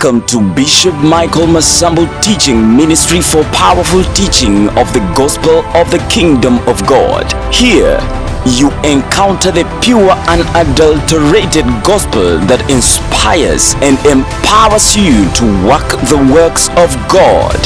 Welcome to Bishop Michael Masambu Teaching Ministry for powerful teaching of the gospel of the kingdom of God. Here, you encounter the pure and unadulterated gospel that inspires and empowers you to work the works of God.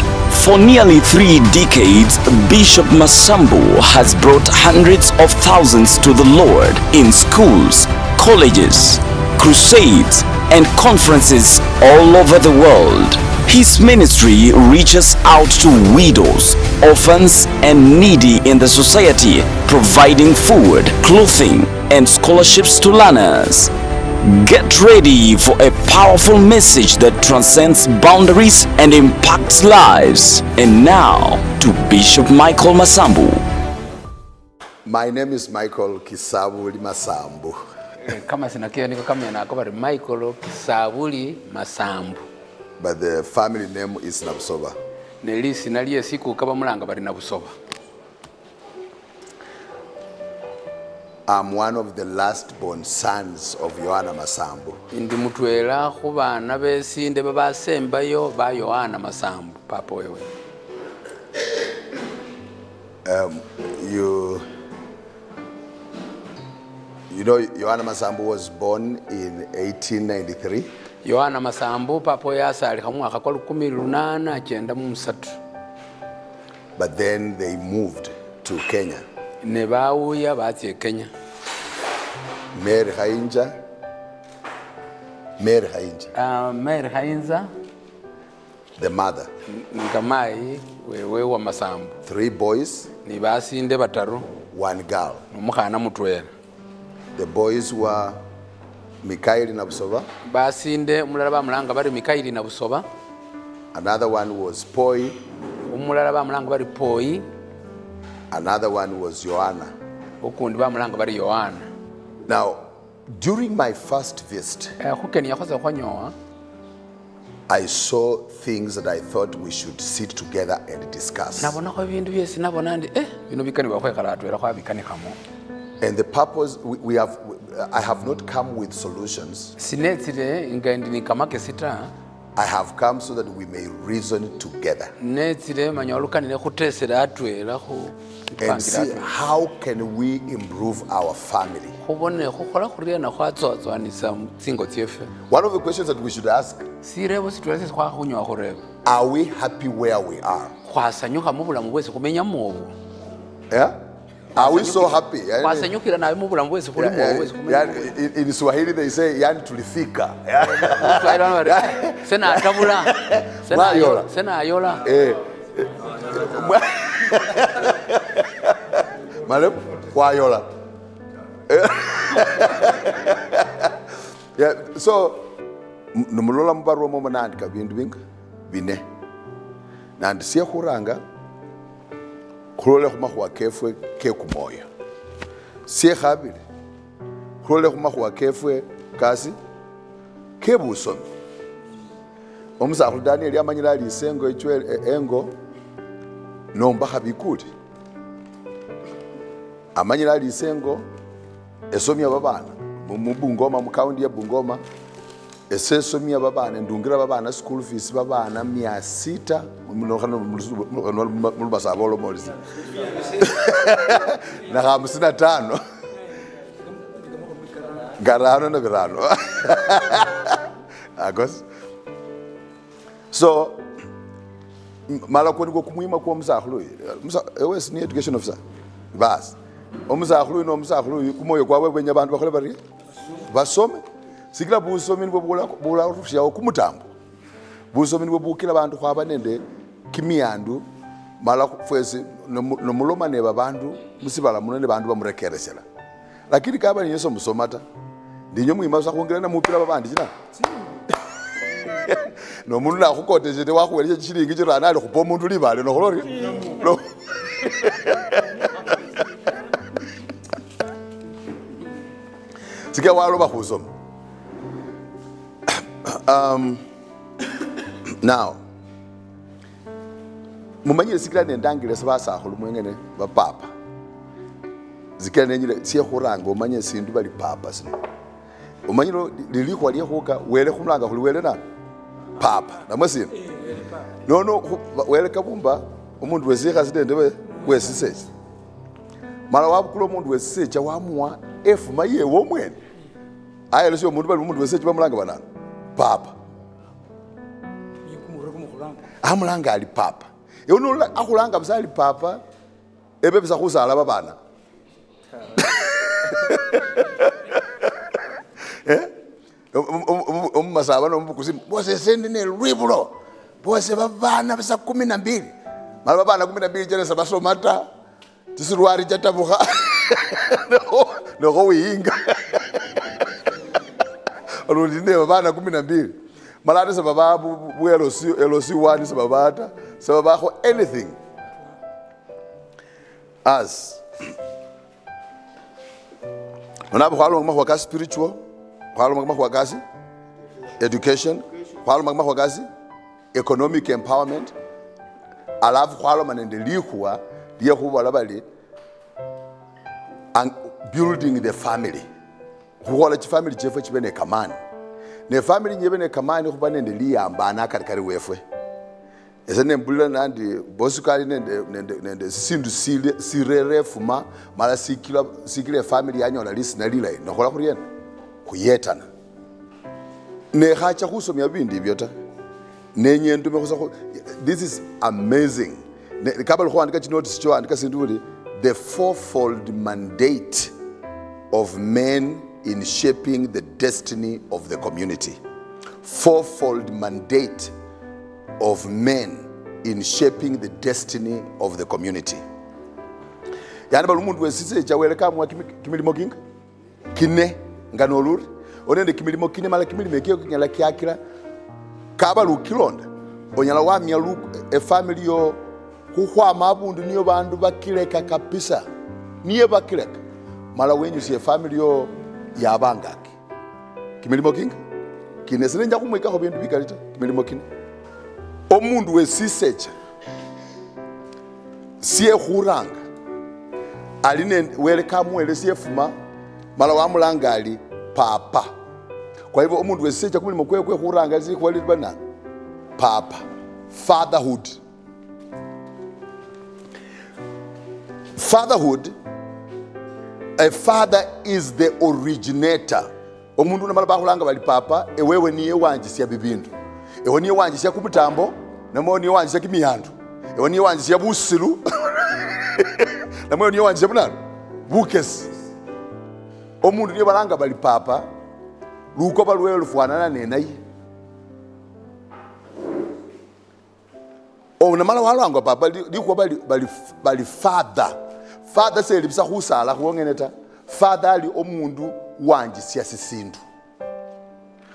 For nearly 3 decades, Bishop Masambu has brought hundreds of thousands to the Lord in schools, colleges, crusades, and conferences all over the world. His ministry reaches out to widows, orphans, and needy in the society, providing food, clothing, and scholarships to learners. Get ready for a powerful message that transcends boundaries and impacts lives. And now, to Bishop Michael Masambu. My name is Michael Kisabuli Masambu. Kama sinakia niko kama yanakoba Michael Kisabuli Masambu. But the family name is Nabusoba. Nelisi naliye siku kaba mulanga bari Nabusoba. I'm one of the last born sons of Yohana Masambu. Ndi mutwela kubana besinde babasembayo ba Yohana Masambu papa wewe. You know, Yohana Masambu was born in 1893. Yohana Masambu papa yasali mwaka kwa 1893. But then they moved to Kenya. Ne bauya batye Kenya. Mary Hainja. Mary Hainza. The mother. Nkamai wewe wa Masambu. 3 boys. Ni basinde bataru. 1 girl. Umukana mutwela. The boys were Mikaeli Nabusoba. Basinde mulala bamulanga bari Mikaeli Nabusoba. Another one was Poi. Umulala bamulanga bari Poi. Another one was Yohana. Ukundi bamulanga bari Yohana. Now, during my first visit, kukeni yakoze kwanyoa, I saw things that I thought we should sit together and discuss. Nabona ko ibintu byese nabona ndi bino bikani bakwekaratu era kwa bikani kamo. And the purpose I have not come with solutions. Sinetire ingandi ni kamake sita. I have come so that we may reason together. Netire manyolukani ne kutesera atwela ku and see how can we improve our family. One of the questions that we should ask: are we happy where we are? Yeah? Are we so happy? In Swahili they say yani tulifika. Sena ayola. Madam, why yola? Yeah, so numulola mbarwa mama nandika bintu binga bine nandi siya kuranga kulole kumahuwa kefwe ke kumoya siya khabili kulole kumahuwa kefwe kasi ke busomi omusakhulu Daniel yamanyira ali isengo ichwe engo nomba khabikuli amanyira ali isengo esomya babana mu Bungoma mu county ya Bungoma esesomya babana ndungira babana school fees babana 600 mu basabolo molisi na 55 garano na virano agos so malakoni ko kumwima ko msakhulu ewe senior education officer bas omusakhulu no musakhulu kumoyo kwawe kwenya abantu bakhole bari basome sikila busomi nibwo bula rushawo kumutambo busomi nibwo bukila abantu khwaba nende kimiyandu mala fwesi no muloma ne babandu musibala munene bandu bamurekeresela lakini kaba ni yeso musomata ndinyo mwima sakhongera na mupira babandi kina no mundu nakhukoteje te wakhwelije chilingi chirana ali khupo mundu libale no khulori no Sika waloba khusoma. Now, mumanyire sikira nendangire sabasakhulu mwengene ba papa. Zikira nenyire siye khuranga umanye sindu bali papa sino. Umanyiro lilikwa lyekhuka wele khumulanga khuli wele na papa namwesina nono wele kabumba umuntu wesika sidende wesiseji mala wabukula umuntu wesiseji wamua efuma yewe omwene ayelo sio umuntu bali umuntu wesiseji bamulanga banana papa amulanga ali papa yono akulanga bisali papa ebe bisa kusala babana Masaba nombukusi bose sendine lwibulo bose babana bisa 12 mala babana 12 jene sabasomata tisirwari jatabuka no winga olundine babana 12 mala ate sababu buelo si 1 sababata sababako anything as onapo kwalo ngwa spiritual kwalo ngwa kasi education kwalo ngwa kasi economic empowerment alafu kwalo manende likuwa liye kuba labali building the family kukola chi family chefwe chibene kamani ne family nyebene kamani kuba nende liyambana karikari wefwe esene mbulira nandi bosukali nende sindu sirere fuma mala sikile family yanyola lisina lilai nokola kuriena kuyetana ne khacha kusomya bindi byota nenye ndume kusa this is amazing kabalo ko andika notice cho andika sinduli the fourfold mandate of men in shaping the destiny of the community. Fourfold mandate of men in shaping the destiny of the community. Yani balumundu wesise chaweleka mwa kimilimo kinga kine nganoluri onende kimilimo kine mala kimilimo kyo kinyala kyakira kaba lukilonda onyala wamya lu a family yo kuhwa mabundu niyo bandu bakileka kapisa niye bakileka mala wenyu si a family yo yabangaki kimilimo kinga kine sinenja kumweka ho bintu bikalita kimilimo kine omundu wesisecha siye khuranga aline welcome wele siye fuma mala wamulanga ali papa kwa hivyo omundu wesisecha kumilimo kwe khuranga siye kwali bana papa fatherhood a father is the originator omundu namala bakulanga bali papa ewewe niye wanjisya bibindu ewe niye wanjisya kumutambo namwe niye wanjisya kimiyandu ewe niye wanjisya busilu namwe niye wanjisya bunano bukesi omundu niye balanga bali papa luko balwewe lufuanana nenaye namala walangwa papa likuwa bali father seli bisa khusala khongeneta father ali omundu wanjisya sisindu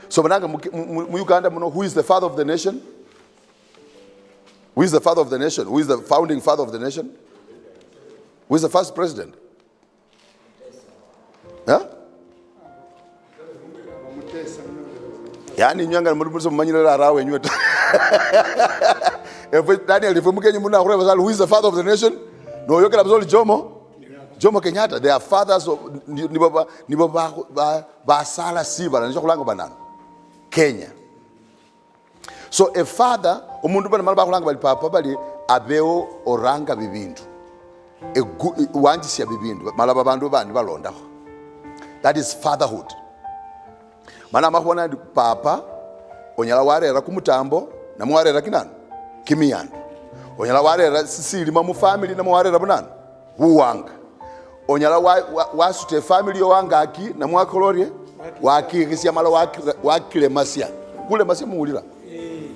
so bananga mu Uganda muno who is the father of the nation? Who is the father of the nation? Who is the founding father of the nation? Who is the first president? Huh? Yani nyanga mulimuso manyira rawe nyweta Daniel ifumukenye muna khureba sala who is the father of the nation? No yokela bizoli Jomo Kenyatta. They are fathers of nibo ba sala siba na kulanga banana Kenya. So a father omundu bana malaba kulanga bali papa bali abeo oranga bibindu wanjisya bibindu malaba bandu bandi balonda. That is fatherhood. Mana makhona papa onyala warera kumutambo na mwarera kinana kimiyandu onyala warera sisili mu family na mwarera bunana buwanga onyala wasute family yo wangaki na mwakolorie wakirisya mala wakile masya kule masya muulira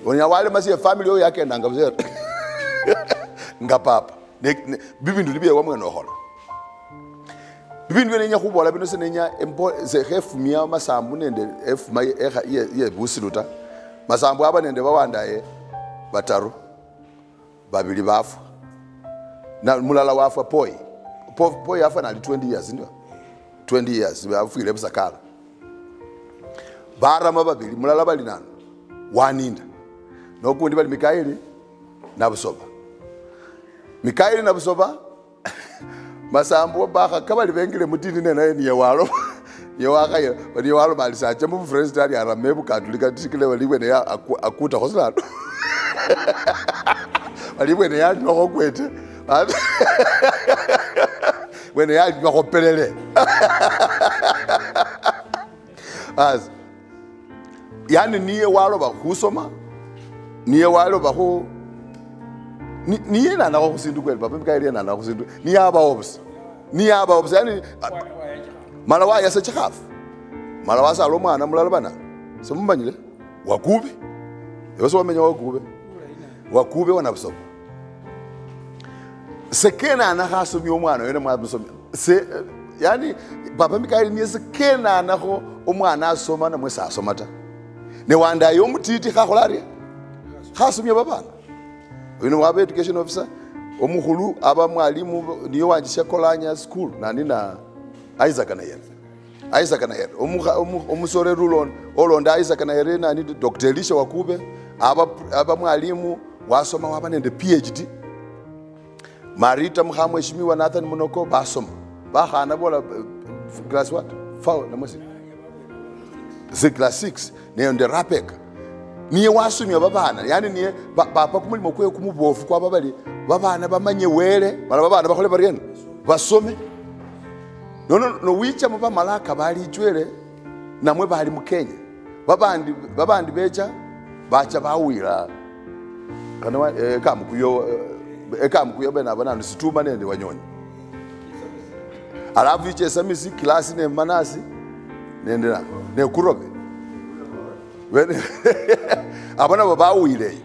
onyala wale masya family yo yake ndanga buzera nga papa bibindu libiye wamwe no hola bibindu nenya kubola bino senenya ze hefumia masambu nende efuma ye busiluta masambu aba nende bawandaye bataru babili bafu na mulala wafu poi afa na 20 years ndio 20 years bafile busakala barama babili mulala bali nani waninda nokundi bali Mikaeli na Busoba masambu baka kabali bengile mutini naye niye walo When you are my such a friends that you are maybe particularly when they are a quota hostel. But when they are no quit, when they are no pelele. As Yani near while over Husoma, near while over who near and I was into well, but Garian and I was into near above. Near above any Malawa ya such a half. Malawasa Roma and Amalabana. Some money. Wakube. You also mean Wakube. Wakube one of some. Sekena and a house of your man, and a mother. Say, Yani, Papa Mikael is a Kena and a ho, Omana, Soma, and Mesa Somata. No wonder you mutiti Haholari. House of your Baba. You know, our education officer, Omuhulu, Abamalimu, New Shakolania School, Nanina, Isaac and Isaac and Ayer, Omusore Rulon, all on Isaac and Irene, I need Dr. Elisha Wakube, Abamalimu, Wasoma Waban and the PhD. Marita Muhammad Nathan Monoko, Basom, Baha Nabola, class what? Foul, the class 6, near the Rapek. Near Wasumi Babana, Yani near Papa Kumoko Kumubo, Kwabali, Babana Bamanya Were, Babana Baholabarian, Basome. No, which am about Malaka, Bali Jewel, Namweba Hari Mukenya, Baba and the Beja, Bacha Bawira, Kamkuyo Benaban, SITUMI and the Wanyon. I love which is a music class in Manasi, Kurobe. When Abana Bawi day.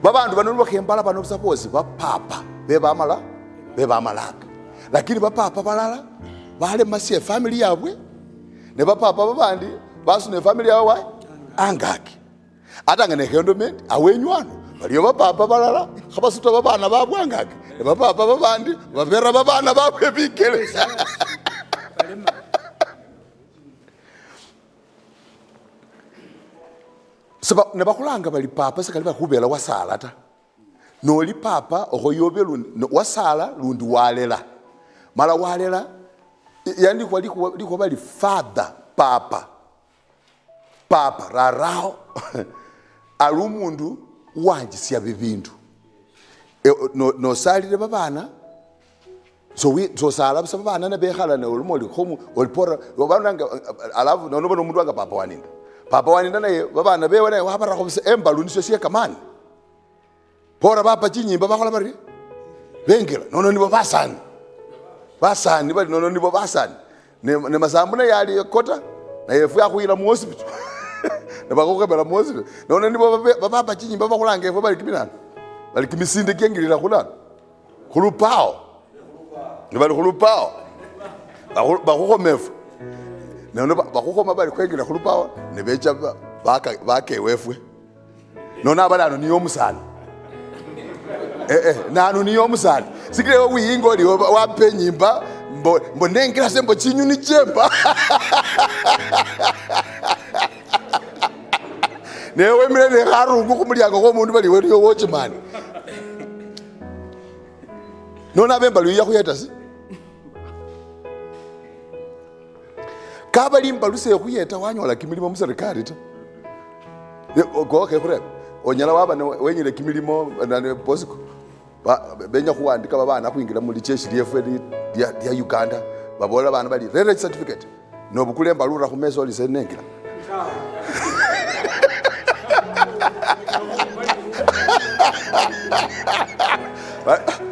Baba and Vanuka came Balaban of suppose, Papa, Bebamala, Bebamalak. Lakini papa balala wale masi family yawe ne papa babandi basu ne family yawe angaki atangane hendoment awenywano baliyo papa balala khabasuta babana babwe angaki ne papa babandi babera babana babwe bikele saba ne bakulanga bali papa sekali bakubela wasala ta no li papa oyobe wasala lundi walela Mala walela, yani kwa bali father, papa, rarao, alumundu wanjisi ya bibindu. No sali de babana, so sala babana na behala na ulumoli homu olpora babana alavu no mundu wanga papa waninda. Papa waninda na babana bewa na wabara komse embalu nisho siya kamani. Pora baba chinyi baba kola bari. Bengela no ni babasani. Basani bali no nibo basani ne Masambu na yali kota na yefu ya kuila mu hospital ne bakokebela mu hospital no nibo baba chinyi baba kulange fo bali kibinana bali kimisinde kengilira kulana kulupao ne bali kulupao bakokomefu ne bakokoma bali kwengila kulupao ne becha bake wefwe no nabalano niyo musana nanu niyo musana sikile uyingo li wape nyimba mbonengela sembo chinyuni chemba newe mire harungu kumulyango ko mundu bali weriyo watchman nona bemba luya kuyeta si kabali mbaluse kuyeta wanyola kimilimo muserikali ta goke kure onyala waba wenyile kimilimo na posiko benya kuandika babana kuingira muri cheshi lyefwe ya Uganda babola bana bali rere certificate no bukulemba lura kumeso lisenengira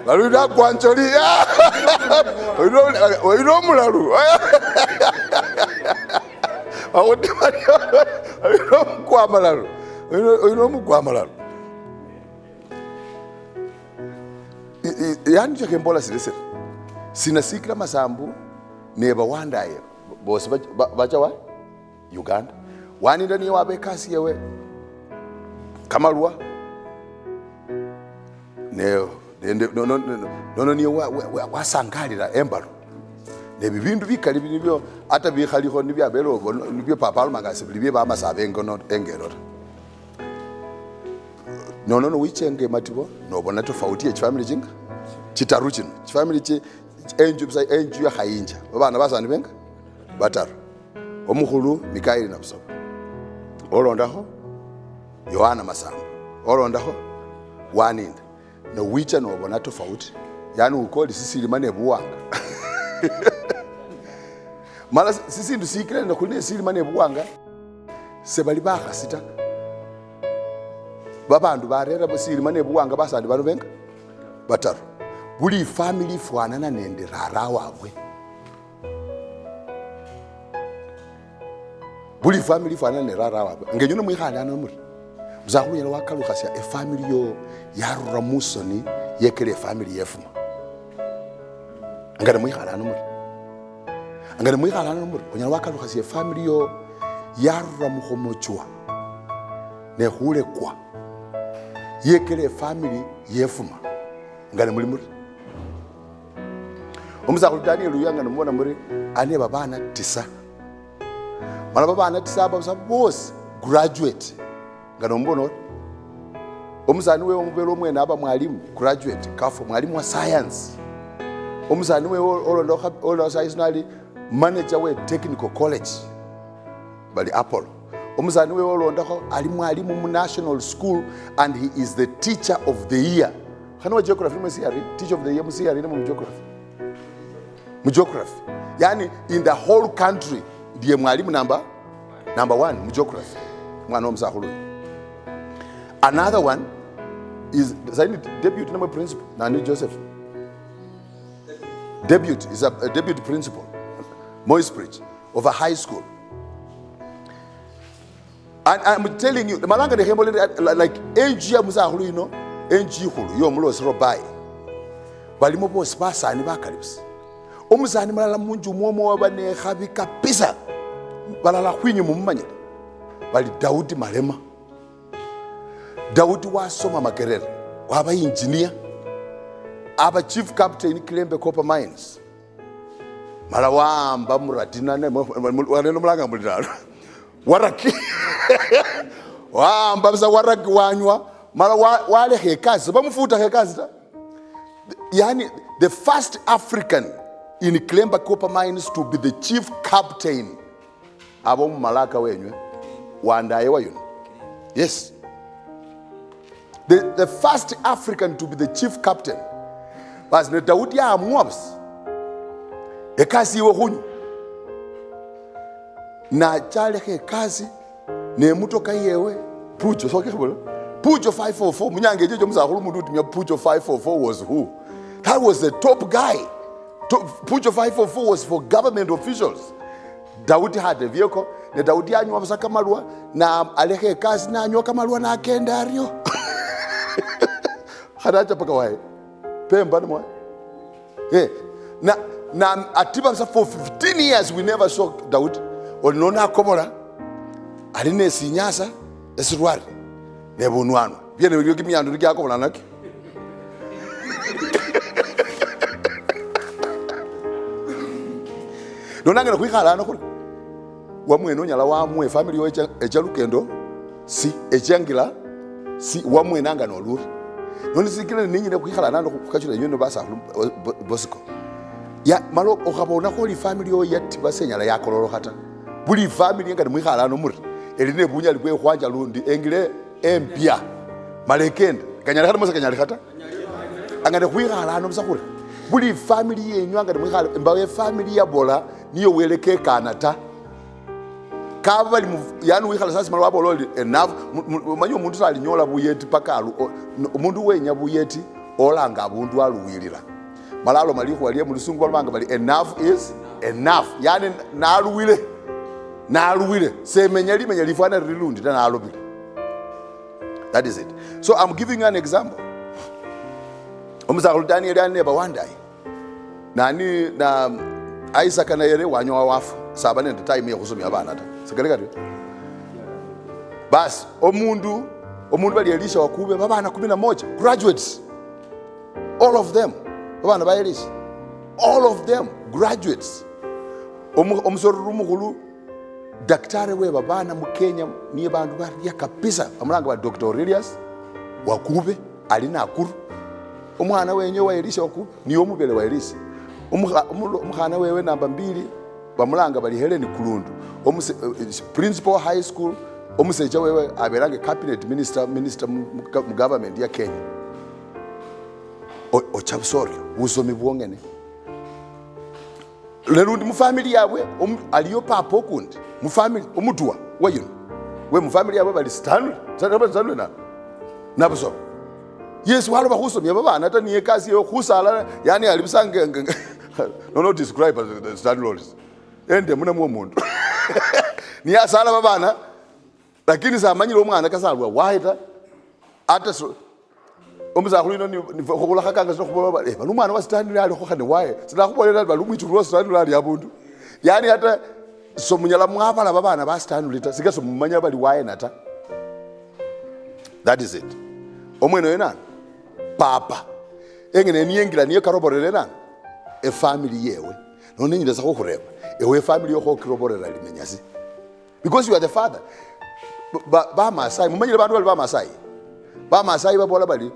baluda kwancholi oino mulalu awoti oino kwamalalu oino mukwamalalu yani chakembola silese sina sikira Masambu neba wandaye bosi bacha wa Uganda wani ndani wabe kasi yewe kamalwa no ni wasangalira embalo ne bibindu bikali binibyo ata bikhaliho nibyabelo nibyo papa almangase bilibye ba Masabe ngono engero no wichenge matibo no bona tofauti ya family jinga chitaru chino family enju ya khayinja babana basani benga bataru omukhulu Mikaeli na Busobo olondakho Yohana Masambu olondakho waninda no wicha no bona tofauti yani ukoli sisilima nebuwanga mala sisi ndusikile no kune silima nebuwanga sebali bakhasita babandu barera bosilima nebuwanga basandi bano benga bataru buli family fwanana nende rara wabwe buli family fwanana ne rara wabwe ngenyuno mwikhalana muri mzakhuluyela wakalukhasya efamily yo yarura musoni yekele family yefuma ngane mwikhalana muri ngane mwikhalana muri onyala wakalukhasya efamily yo yarura mukhomochwa ne khulekwa yekele family yefuma ngane muri muri omuzakhulu Daniel uyanga nomona muri ane babana 9 mala babana 9 basa bose graduate ngano mbono omuzani we omubelo omwene aba mwalimu graduate kafo mwalimu wa science omuzani we olo science manager we technical college bali Apollo omuzani we olondako ali mwalimu mu national school and he is the teacher of the year khano geography musiyari teacher of the year musiyari mu geography yani in the whole country ndiye mwalimu number 1 mu geography mwana omzakhulu. Another one is deputy number principal Nani Joseph. Deputy is a deputy principal Moisbridge of a high school. And I'm telling you, malanga de hembo like age ya muzakhulu ino age khulu yo mulosi robai balimo bo spasa ni bakalipsi omuzani malala munju mwomo wabane khabi kapisa balala khwinyi mumanyile bali Daudi Malema. Daudi wasoma Makerere waba engineer aba chief captain Kilembe Copper Mines mala wamba muradina ne waneno mulanga mulalo waraki wamba bisa waraki wanywa mala wale hekazi bamufuta hekazi ta yani the first African in Kilembe Copper Mines to be the chief captain abo malaka wenywe wandaye wayuno. Yes, the first African to be the chief captain was ne Daudi ya amwabs ekasi iwe hunyu na chale hekazi ne mutoka yewe pujo soke kholo pujo 544 munyange jejo muzakhulu mundu utimya pujo 544 was who? That was the top guy. Pujo 544 was for government officials. Daudi had a vehicle ne Daudi anywa basaka malwa na alehe kazi na anywa kamalwa na akenda ario khadacha paka wae pemba ni mwa na atiba msa for 15 years we never saw Daudi olnona akomola aline sinyasa esirwari ne bonwano byene byo kimyandu likyakomola naki nonangena kwikhala no khuli wamwene onyala wamwe family yo echalukendo si echangila si wamwene anga noluri noni sikile ninyi ne kwikhala nando kukachula nyono basa bosiko ya malo okhabona ko li family yo yati basenyala yakololo khata buli family ngati mwikhala no muri eline bunya likwe khwanja lundi engile empia malekenda kanyala khata mosakanyala khata angane kwikhala no musakure buli family yenyu ngati mwikhala mbawe family ya bola niyo weleke kanata kaba bali yani wikhala sasa malwa bololi enough manyo umuntu sali nyola buyeti pakalu umuntu wenya buyeti olanga abuntu aluwilira malalo maliho waliye mulisungu balanga bali enough is enough yani naluwile semenya lifana rilundi na alobile. That is it. So I'm giving you an example. Omuzakhulu Daniel ane bawandai nani na Isaac na yere wanywa wafu sabane the time ya kusomya abana ta sikaleka tu bas omundu bali elisha wakube babana 11 graduates all of them babana ba elisha all of them graduates omusoro mukhulu daktari we babana mu Kenya niye bandu bari kabisa amulanga ba Dr. Aurelius wakube alina akuru omwana wenye wa elisha wakube niyo mubele wa elisha umkhana wewe namba 2 bamulanga bali Helen Kulundu principal high school omuseja wewe aberange cabinet minister mu government ya Kenya ochabusori usomi bwongene lerundi mu family yabwe aliyo papa okundi mu family omudwa wayo we mu family yabwe bali stanley na nabuso yes walo bakusomya babana ata niye kazi yo khusala yani alibusange no describe the standlords ende muna mu muntu niye asala babana lakini samanyile omwana kasalwa wahita ata omuzakhulu ino ni khokola khakanga sokhubola bale bali umwana wa standard ali khokhane waye sinakhubolela bali umwichuru wa standard ali abundu yani hata somunyala mwabala babana ba standard sika somumanya bali waye nata. That is it. Omweno yena papa engene niyengila niye karoborele nana e family yewe none nyinda sakho khureba ewe family yo khokiroborela limenyasi because you are the father. Ba Masai mumanyile bantu bali ba Masai babola bali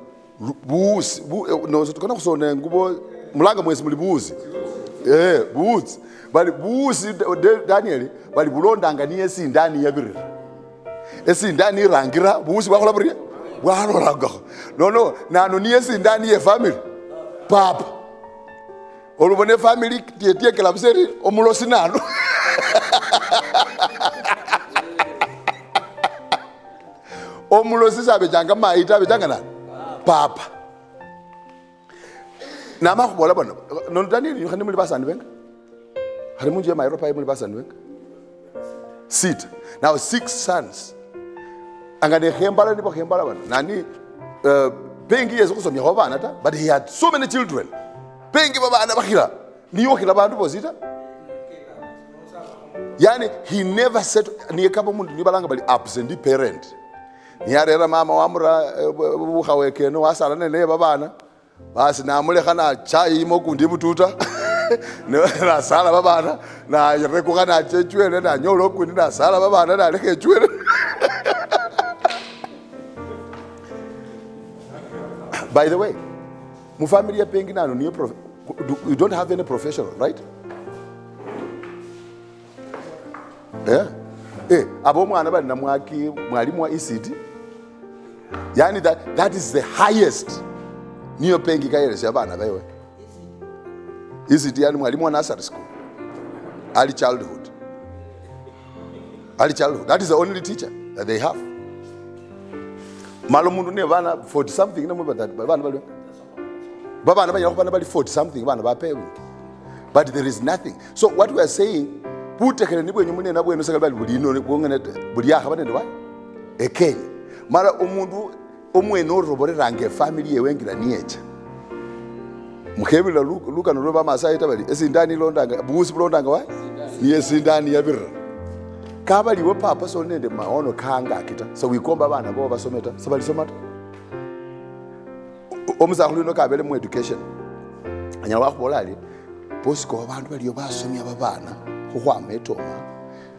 buzi no tukana kusone ngubo mulanga mwezi muli buzi buzi bali buzi Daniel bali bulondanga niye sindani yabirira esindani rangira buzi bakhola buri bwalolaga no nano niye sindani ye family papa olubone family tietie kala buseri omulosi nano omulosi sabe janga maita bejanga nani papa nama kubola bana non Daniel khani muli basani benga khani munje ma Europa muli basani benga sit now 6 sons angane khembala ni bakhembala bana nani pengi yezo kusomya kwa bana ta but he had so many children pengi babana bakhila niyo khila bantu bozita yani he never said ni kaba mundu ni balanga bali absent parent niyarera mama wamura bukhawekeno wasala nene babana basi namule khana chai mokundi bututa na sala babana na yireko kana chechwele na nyolo kundi na sala babana na leke chwele. By the way, mu family ya pengi nano ni you don't have any professional, right? Yeah. Abo mwana bali na mwalimu wa ECD. Yani that is the highest niyo pengi kayelesi abana bayo. ECD yani mwalimu wa nursery school. Early childhood. That is the only teacher that they have. Malo mundu ne bana 40 something na mba bana bali. Baba na bali 40 something bana ba pay. But there is nothing. So what we are saying, putekele nibwe nyumune na bwenu sakali bali bulino kuongene buliya khabane wa ekenya mara umundu omweno robore range family yewengira niyecha mukhebila luka no ba Masai tabali esindani londanga busi bulondanga wa niye sindani yabirra kabali wo papa so nende maono khanga kita so wikomba bana bo basometa sabali somata omuzakhulu no kabele mu education anya wakholali bosiko abantu baliyo basomya babana khwama etoma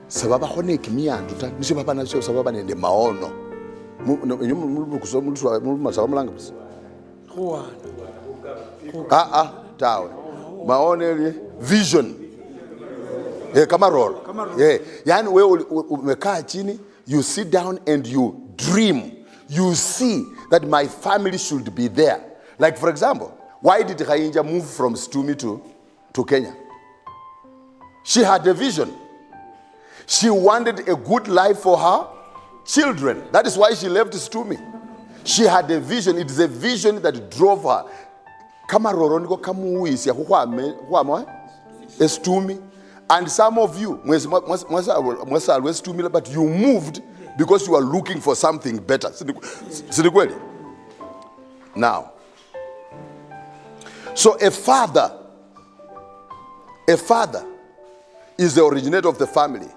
sababa khone kimyandu ta nisho babana sho sababa nende maono mulanga tawe maono vision kama role yani wewe umekaa chini you sit down and you dream you see that my family should be there. Like for example, why did Khainja move from SITUMI to Kenya? She had a vision. She wanted a good life for her children. That is why she left SITUMI. She had a vision. It is a vision that drove her. Kama roroniko kamuisi ya kukwame SITUMI. And some of you, but you moved because you are looking for something better. Now, so a father is the originator of the family.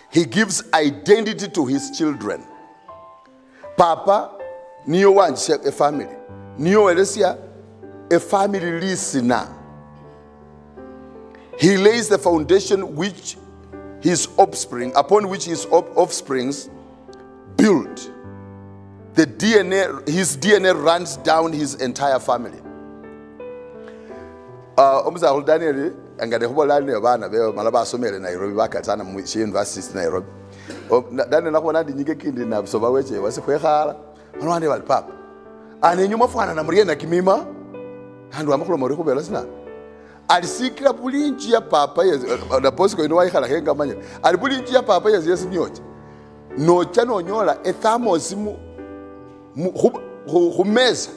He gives identity to his children. Papa, niyo wanjisha a family. Niyo elesia a family listener. He lays the foundation upon which his offsprings build. His DNA runs down his entire family. Omuzakhulu Daniel angade khubola ne bana be malaba asomele Nairobi bakatsana mu university Nairobi. Daniel nakubona ndinyike kindi na busoba weche wasikhwekhala. Banwande bali papa. Ane nyuma fwana na muriena kimima. Handu amakhulo mori khubela sina. Alisikira bulinji ya papa na posiko ino waikhala henga manya. Ali bulinji ya papa yesi nyocha. Nocha nonyola ethamos khumeza.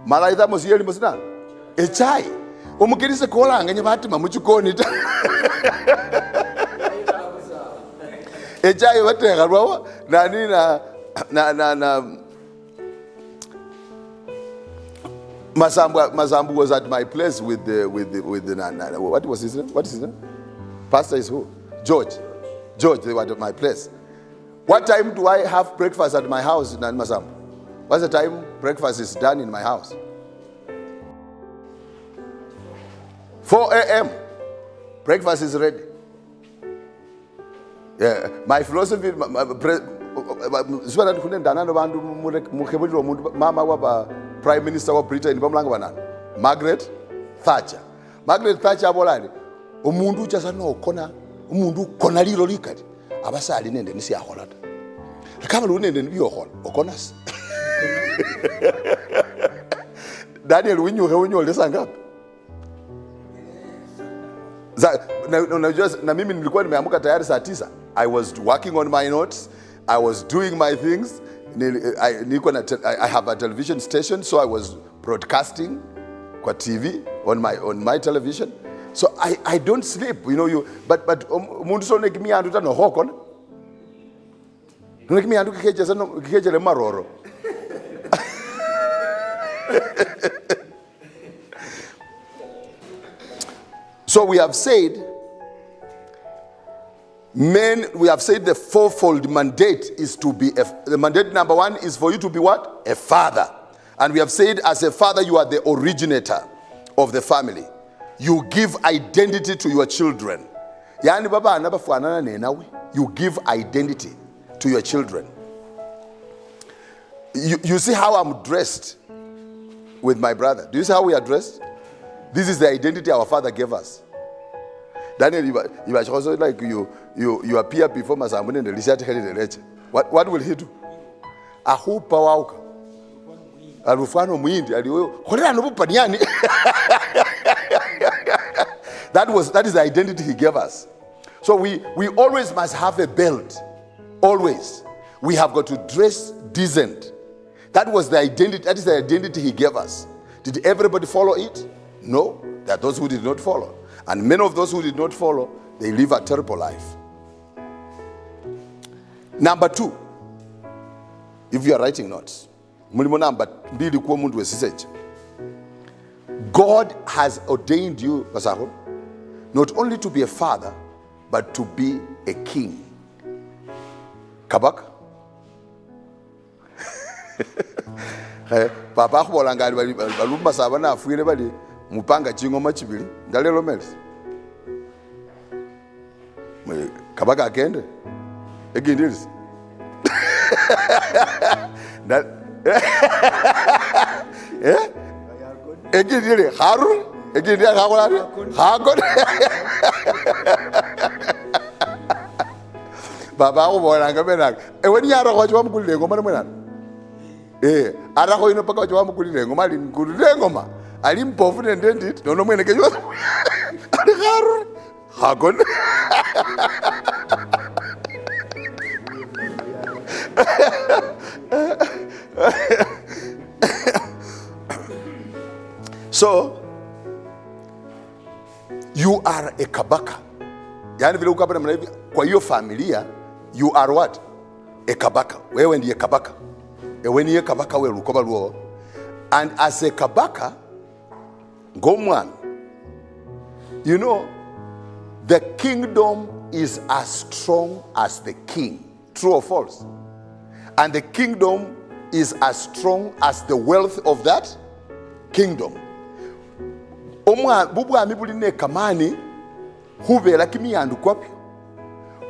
Mala ethamos yeli musina. Echai. Omukirise kolanga nyabatima muchikoni ta. Echai batega lwawa nani na Masambu was at my place with the what was his name? What is his name? Pastor is who? George, they were at my place. What time do I have breakfast at my house in Masambu? What's the time breakfast is done in my house? 4 a.m. Breakfast is ready. Yeah, my philosophy, Prime Minister of Britain, Margaret Thatcher. Margaret Thatcher abolani. Umundu chasa no kona, umundu kona lilo likati. Abasali nende nisi aholata. Kama lunende niyo hol, okonas. Daniel winyo lesa ngapi? Na mimi nilikuwa nimeamka tayari saa 9. I was working on my notes. I was doing my things. I have a television station, so I was broadcasting kwa TV on my television. So I don't sleep, but mundu so nekimi andu tano hokona. Nekimi andu kikeje le maroro. So we have said the fourfold mandate is to be, the mandate number 1 is for you to be what? A father. And we have said as a father, you are the originator of the family. You give identity to your children. Yani baba anabafuanana nenawe. You give identity to your children. You see how I'm dressed with my brother. Do you see how we are dressed? This is the identity our father gave us. Daniel, you are also like you appear before Masambu and the research head in the lecture. What will he do? Ahu pawauka. Alufano muindi. That is the identity he gave us. So we always must have a belt. Always. We have got to dress decent. That was the identity. That is the identity he gave us. Did everybody follow it? No. There are those who did not follow. And many of those who did not follow, they live a terrible life. Number 2, if you are writing notes, God has ordained you, Pastor, not only to be a father, but to be a king. Kabak? Papa kubolanga balumba sabana afuire bali mupanga chingoma chibili ngalelo mels. Kabaka akende egindiris. That egindire Harun egindire kakolari hakon. Baba kubolanga bena eweni yaro kwa chwa mkulile ngoma mwana. Arako ino paka chwa mkulile ngoma ali mkulile ngoma. Ali mpofu ndendit nono mwene kejo. Ali Harun hakon. So you are a kabaka. Yani vile ukapata mna hivi kwa hiyo familia you are what? A kabaka. Wewe ndiye kabaka. Ewe ndiye kabaka wewe lukoba luo. And as a kabaka, Gomwan, you know, the kingdom is as strong as the king. True or false? And the kingdom is as strong as the wealth of that kingdom. Bubwami buline kamani hubera kimiyandu kwapyo.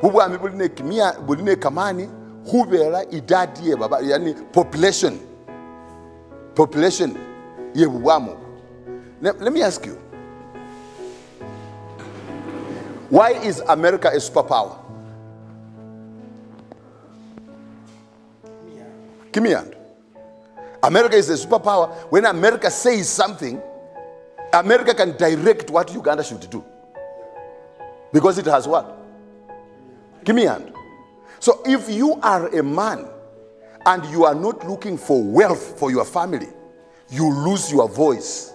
Bubwami buline kamani hubera idadi ye baba, yani population ye bubwamu. Let me ask you, Why is America a superpower? Give me a hand. America is a superpower. When America says something, America can direct what Uganda should do. Because it has what? Give me a hand. So if you are a man and you are not looking for wealth for your family, you lose your voice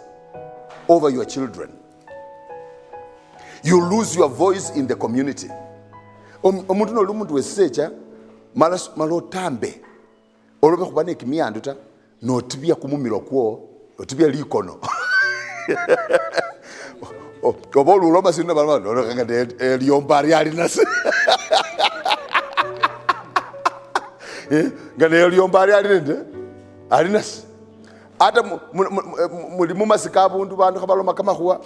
over your children. You lose your voice in the community. Omuntu n'olumuntu wesecha malotambe olobe kubana ekimyandu ta notibya kumumiro kwo otibya likono oba oluloma sinna balama olokanga eliombari alinas ngane eliombari alinas ata muli mumasika abuntu bantu kabaloma kamahuwa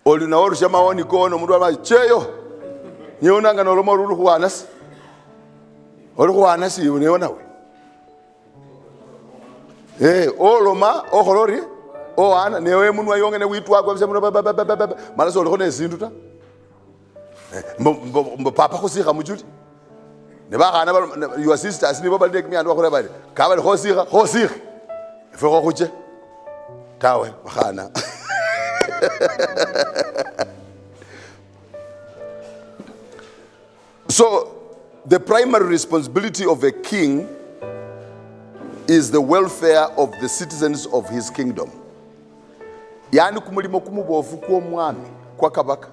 olina orusha maoni kono omuntu alama cheyo nyeonanga noloma olulu kuwanas olukuwanasi uneonawe oloma oholori oana newe munwa yongene witwagwa bise muno malaso olokone ezindu ta papa khosika mujuti ne bakhana your sisters nibo balide kimyandu bakhora bali kabali khosika ife khokhuche tawe bakhana. So the primary responsibility of a king is the welfare of the citizens of his kingdom. Yani kumulimo kumubofu kwa mwami kwa kabaka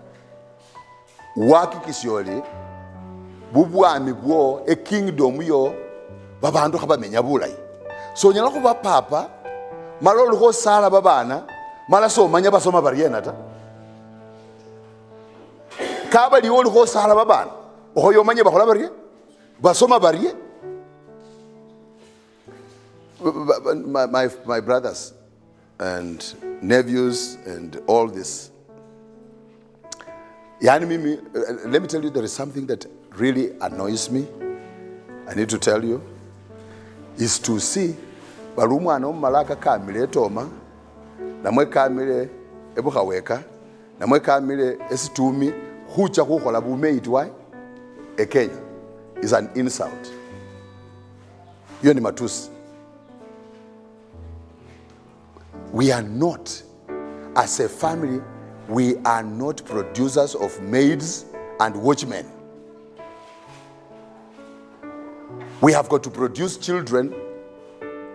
wakikisholi bubwami bwo a kingdom yo babantu khabamenya bulayi. So nyala kuba papa malolo ko sala babana mala so manya basoma bariyena ta kabali woli ko sala babana oyo manye bakhola bariye basoma bariye. My brothers and nephews and all this. Yani mimi, let me tell you, there is something that really annoys me. I need to tell you, is to see balumwana omumalaka kamile etoma namwe kamile ebukhaweka namwe kamile SITUMI hucha khukhola bumeitwa Kenya is an insult. Hiyo ni matusi. We are not, as a family, we are not producers of maids and watchmen. We have got to produce children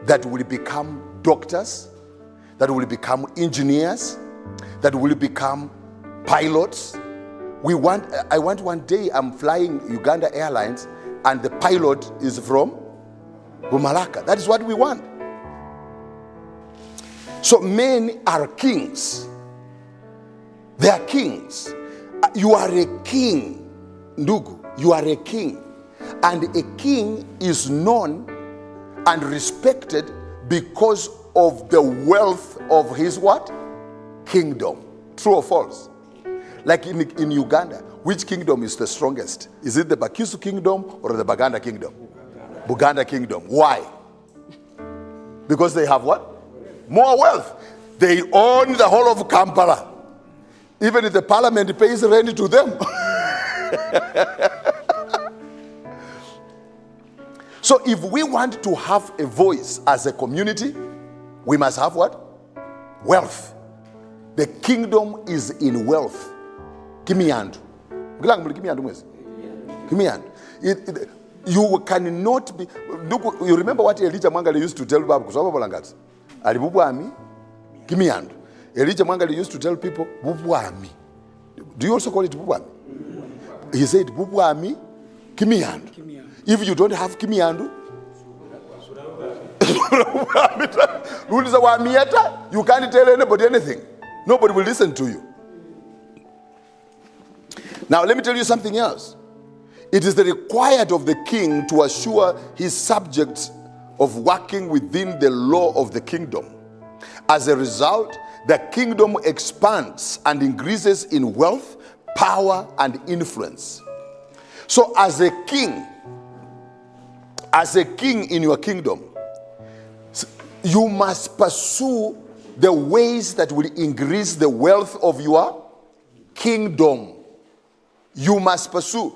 that will become doctors, that will become engineers, that will become pilots. I want one day I'm flying Uganda Airlines and the pilot is from Bumalaka. That is what we want. So men are kings. They are kings. You are a king, Ndugu. You are a king. And a king is known and respected because of the wealth of his what? Kingdom. True or false? Like in Uganda, which kingdom is the strongest? Is it the Bakisu kingdom or the Baganda kingdom? Buganda kingdom. Why? Because they have what? More wealth. They own the whole of Kampala. Even if the parliament pays rent to them. So if we want to have a voice as a community, we must have what? Wealth. The kingdom is in wealth. Give me hand. Give me hand. Give me hand. You cannot be. You remember what Elijah Mwangale used to tell Babu? Alibubuami. Give me hand. Elijah Mwangale used to tell people, Bubuami. Do you also call it Bubuami? He said, Bubuami, give me hand. If you don't have give me hand, you can't tell anybody anything. Nobody will listen to you. Now, let me tell you something else. It is the required of the king to assure his subjects of working within the law of the kingdom. As a result, the kingdom expands and increases in wealth, power, and influence. So as a king in your kingdom, you must pursue the ways that will increase the wealth of your kingdom. you must pursue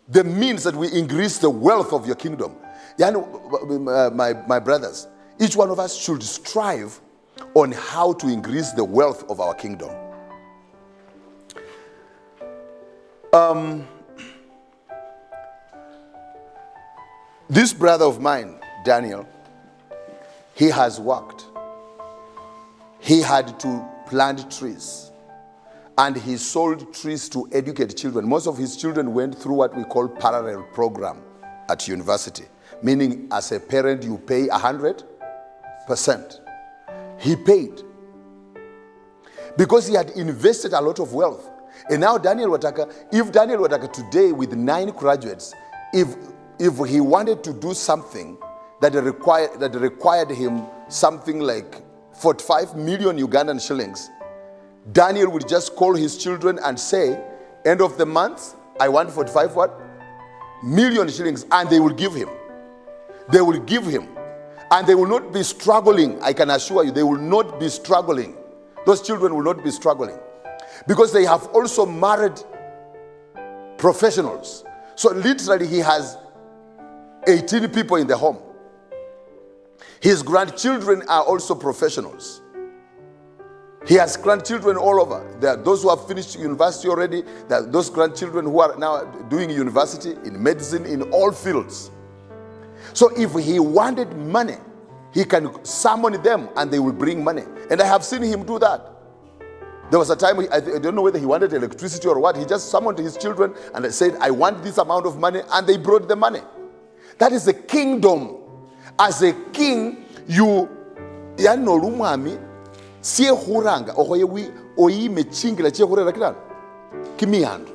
the means that will increase the wealth of your kingdom. My brothers, each one of us should strive on how to increase the wealth of our kingdom. This brother of mine, Daniel, he has worked. He had to plant trees. And he sold trees to educate children. Most of his children went through what we call parallel program at university. Meaning, as a parent, you pay 100%. He paid. Because he had invested a lot of wealth. And now Daniel Wataka, if Daniel Wataka today with 9 graduates, if he wanted to do something that required him something like 45 million Ugandan shillings, Daniel would just call his children and say, end of the month, I want 45 what? Million shillings, and they will give him. They will give him. And they will not be struggling, I can assure you, they will not be struggling. Those children will not be struggling. Because they have also married professionals. So literally he has 18 people in the home. His grandchildren are also professionals. He has grandchildren all over. There are those who have finished university already. There are those grandchildren who are now doing university in medicine, in all fields. So if he wanted money, he can summon them and they will bring money. And I have seen him do that. There was a time, I don't know whether he wanted electricity or what, he just summoned his children and said, I want this amount of money, and they brought the money. That is the kingdom. As a king, you yanoloumami sie huranga ohoyewi oime chingila che hurera kidan kimiyandu,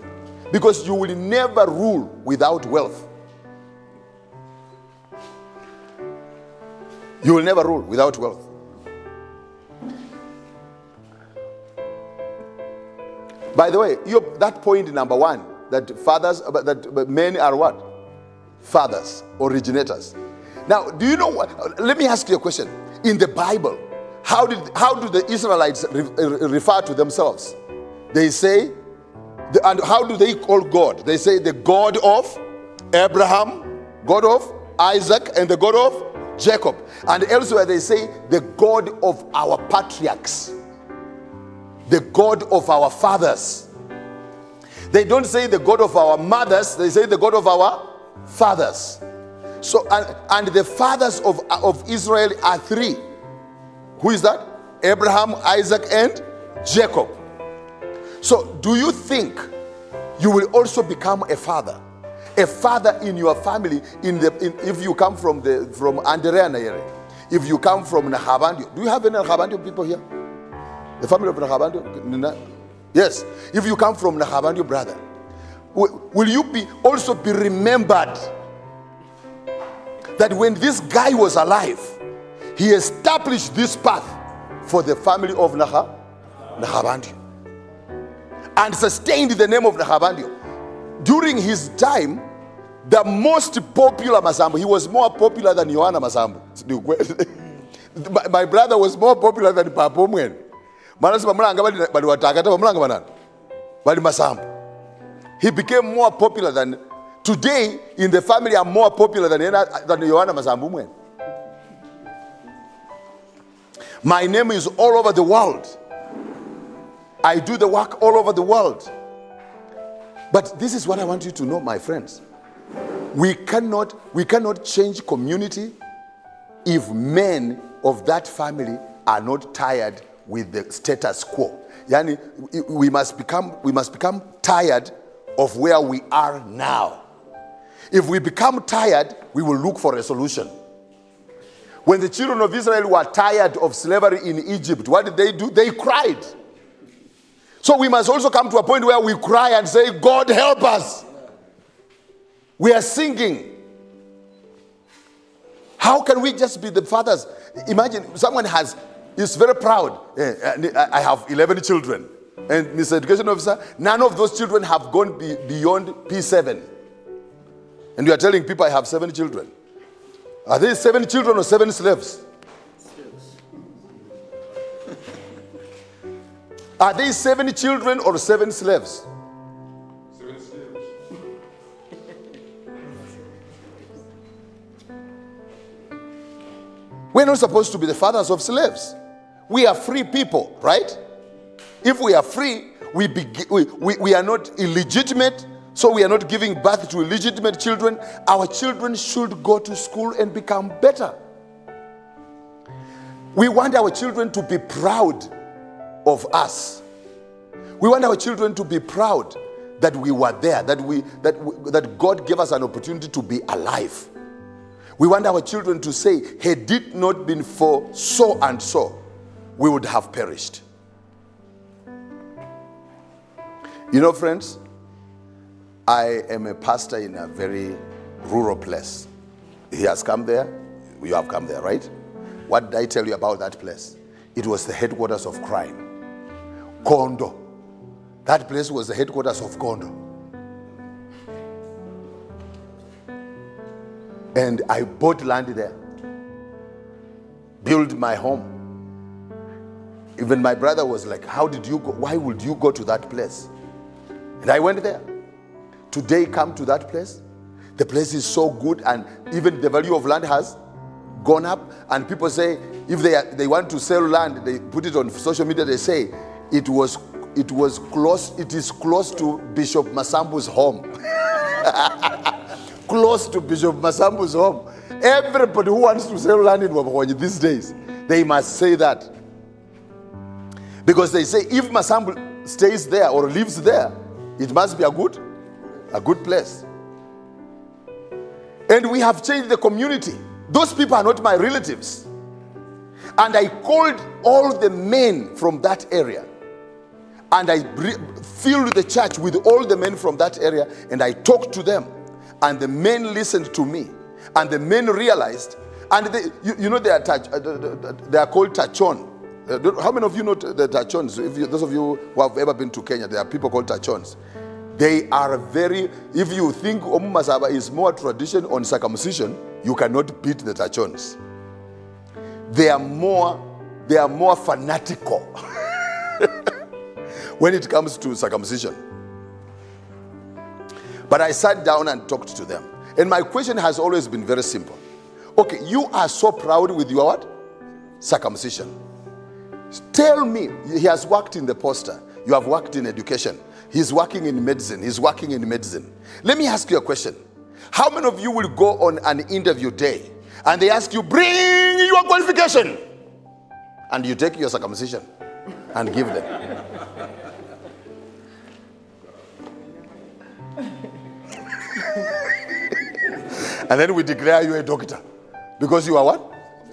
because you will never rule without wealth. You will never rule without wealth. By the way, that point number 1, that men are what? Fathers, originators. Now, do you know what? Let me ask you a question. In the Bible, how do the Israelites refer to themselves? They say, and how do they call God? They say the God of Abraham, God of Isaac, and the God of Jacob. And elsewhere they say the God of our patriarchs, the God of our fathers. They don't say the God of our mothers, they say the God of our fathers. So, and the fathers of Israel are 3. Who is that? Abraham, Isaac, and Jacob. So, do you think you will also become a father? A father in your family, if you come from Andrea Nayere, if you come from Nahabandio. Do you have any Nahabandio people here? The family of Nahabandio? Yes. If you come from Nahabandio, brother, will you also be remembered that when this guy was alive, he established this path for the family of Nahabandio and sustained the name of Nahabandio. During his time, the most popular Masambu, he was more popular than Yohana Masambu. My brother was more popular than Papa Mwen. He became more popular than, today in the family I'm more popular than Yohana Masambu. My name is all over the world. I do the work all over the world. But this is what I want you to know, my friends. We cannot change community if men of that family are not tired with the status quo. Yani, we must become tired of where we are now. If we become tired, we will look for a solution. When the children of Israel were tired of slavery in Egypt, what did they do? They cried. So we must also come to a point where we cry and say, God help us. We are singing. How can we just be the fathers? Imagine someone is very proud. I have 11 children. And Mr. Education Officer, none of those children have gone beyond P7. And you are telling people I have 7 children. Are they 7 children or 7 slaves? Are they 7 children or 7 slaves? 7 slaves. We're not supposed to be the fathers of slaves. We are free people, right? If we are free, we are not illegitimate, so we are not giving birth to illegitimate children. Our children should go to school and become better. We want our children to be proud of us. We want our children to be proud that we were there, that God gave us an opportunity to be alive. We want our children to say, had it not been for so and so, we would have perished. You know, friends, I am a pastor in a very rural place. He has come there. You have come there, right? What did I tell you about that place? It was the headquarters of crime. Kondo. That place was the headquarters of Kondo. And I bought land there. Built my home. Even my brother was like, how did you go? Why would you go to that place? And I went there. Today, come to that place. The place is so good, and even the value of land has gone up. And people say, if they want to sell land, they put it on social media, they say, it is close to Bishop Masambu's home. Close to Bishop Masambu's home. Everybody who wants to sell land in Wabonyi these days, they must say that. Because they say, if Masambu stays there or lives there, it must be a good place. And we have changed the community. Those people are not my relatives. And I called all the men from that area. And I filled the church with all the men from that area. And I talked to them. And the men listened to me. And the men realized. And they are called tachon. How many of you know the tachons? Those of you who have ever been to Kenya, there are people called tachons. They are if you think Omumasaba is more tradition on circumcision, you cannot beat the tachons. They are more fanatical when it comes to circumcision. But I sat down and talked to them. And my question has always been very simple. Okay, you are so proud with your what? Circumcision. Tell me, he has worked in the poster. You have worked in education. He's working in medicine. He's working in medicine. Let me ask you a question. How many of you will go on an interview day and they ask you, bring your qualification, and you take your circumcision and give them? And then we declare you a doctor because you are what?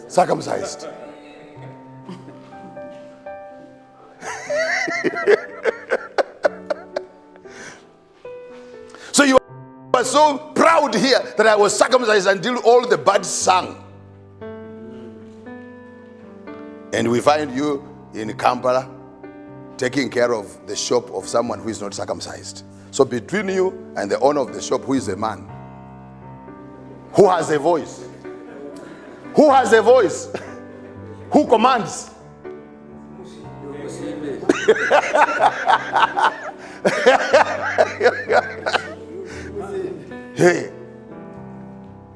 Circumcised. So you are so proud here that I was circumcised until all the birds sang. And we find you in Kampala taking care of the shop of someone who is not circumcised. So between you and the owner of the shop, who is a man, who has a voice? Who has a voice? Who commands? Hey.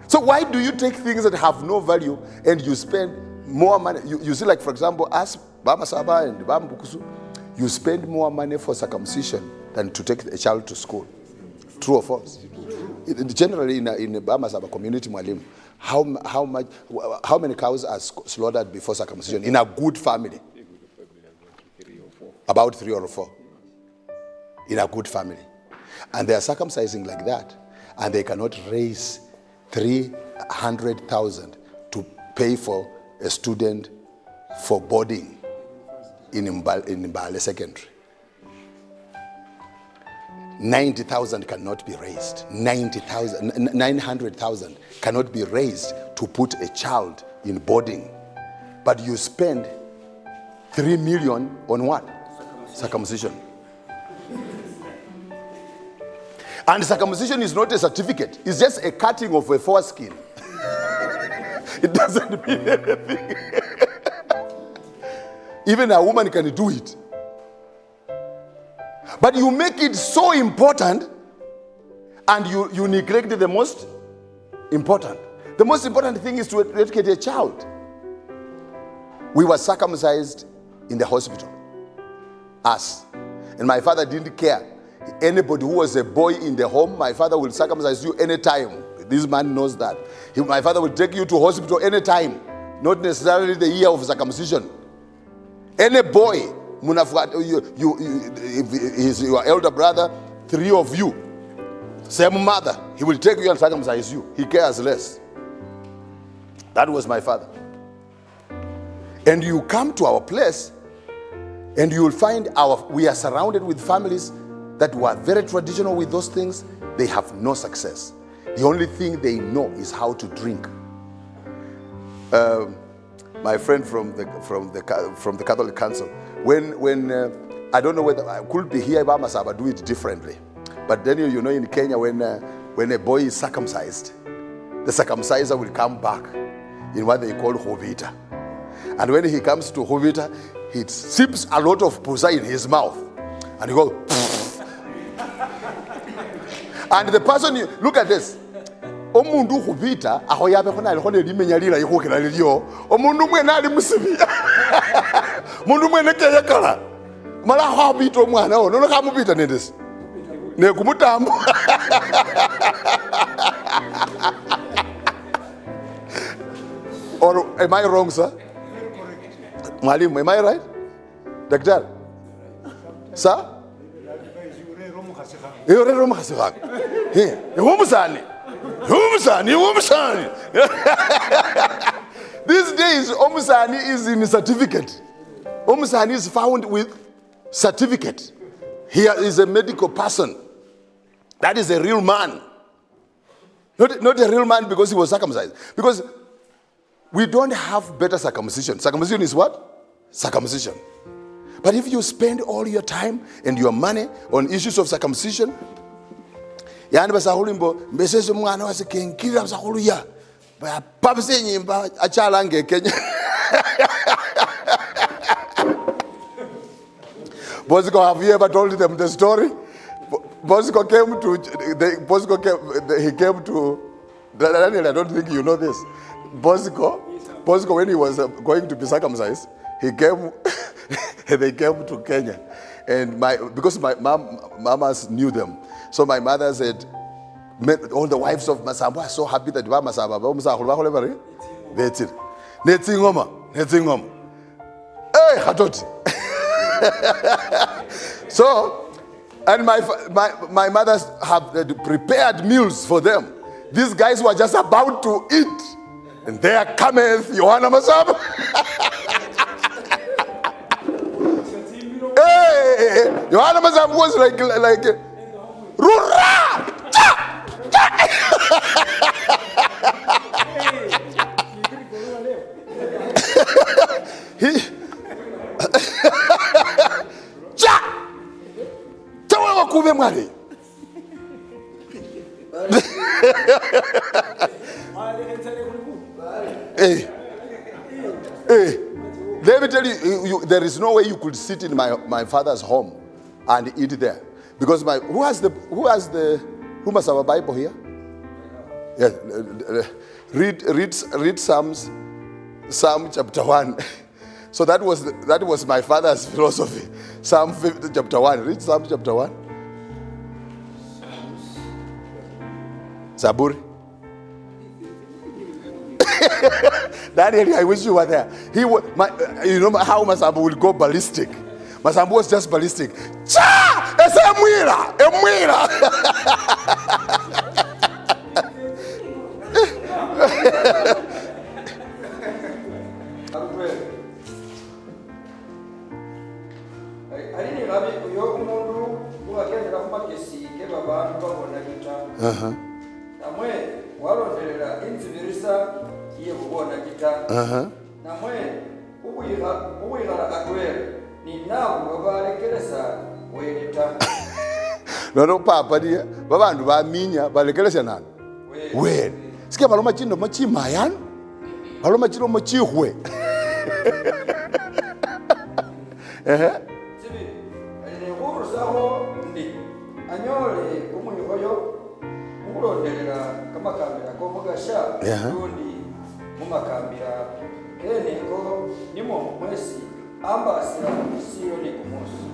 So why do you take things that have no value and you spend more money? You see, like for example, us, Bama Saba and Bama Bukusu, you spend more money for circumcision than to take a child to school. True or false? Generally, in the Bama Saba community, Mwalim, how many cows are slaughtered before circumcision in a good family? About 3 or 4 in a good family. And they are circumcising like that. And they cannot raise 300,000 to pay for a student for boarding in Mbale Secondary. 90,000 cannot be raised. 900,000 cannot be raised to put a child in boarding. But you spend 3 million on what? Circumcision. And circumcision is not a certificate. It's just a cutting of a foreskin. It doesn't mean anything. Even a woman can do it. But you make it so important and you neglect the most important. The most important thing is to educate a child. We were circumcised in the hospital. Us. And my father didn't care. Anybody who was a boy in the home, my father will circumcise you anytime. This man knows that. My father will take you to hospital anytime. Not necessarily the year of circumcision. Any boy, if he's your elder brother, 3 of you, same mother, he will take you and circumcise you. He cares less. That was my father. And you come to our place, and you will find we are surrounded with families that were very traditional with those things. They have no success. The only thing they know is how to drink. My friend from the Catholic Council, when I don't know whether I could be here, but I do it differently. But then you know in Kenya, when a boy is circumcised, the circumciser will come back in what they call hovita. And when he comes to hovita, he sips a lot of pusa in his mouth. And he goes, and the person, look at this. Omundu hovita, ahoyabe kona alihone limenyalila yihokela lilio. Omundu mwena alimusibi. Mundu mwena keyekala. Mala habito mwana o. Nono kamupita nendesi. Ne kumutamu. Or am I wrong, sir? Mwalimu, am I right? Doctor? Sir? These days, Omusani is in certificate. Omusani is found with certificate. He is a medical person. That is a real man. Not a real man because he was circumcised. Because we don't have better circumcision. Circumcision is what? Circumcision. But if you spend all your time and your money on issues of circumcision, yani basahulimbo mbesese mwana wase kenkira basahuluya babse nyimba achala ngekenya. Bosco, have you ever told them the story? Bosco came to Daniel, I don't think you know this. Bosco, when he was going to be circumcised, they came to Kenya, and because my mamas knew them, so my mother said, all the wives of Masambu are so happy that Masambu, that's it. Netingoma. Hey, hatoti. So, and my mothers have prepared meals for them. These guys were just about to eat, and there cometh Johanna Masambu. Hey, Johanna Masambu was like Rura! Hey, let me tell you, there is no way you could sit in my father's home and eat there, because who has the who must have a Bible here? Yeah, read Psalm chapter 1. So that was my father's philosophy. Psalm chapter 1. Read Psalm chapter 1. Zaburi. Daniel, I wish you were there. You know how Masambu will go ballistic. Masambu was just ballistic. Cha! It's a mwira! No, Papa, dear. Babandu ba minya balekelesa nani? We. Sikia baloma chindo machi mayan. Baloma chindo machi hwe. Sibi, ene huru saho ndi. Anyole umuyoyo. Muronderera kamakambira ko mugasha. Yundi mumakambira. Kene ko nimo ambasira siyoni kumusi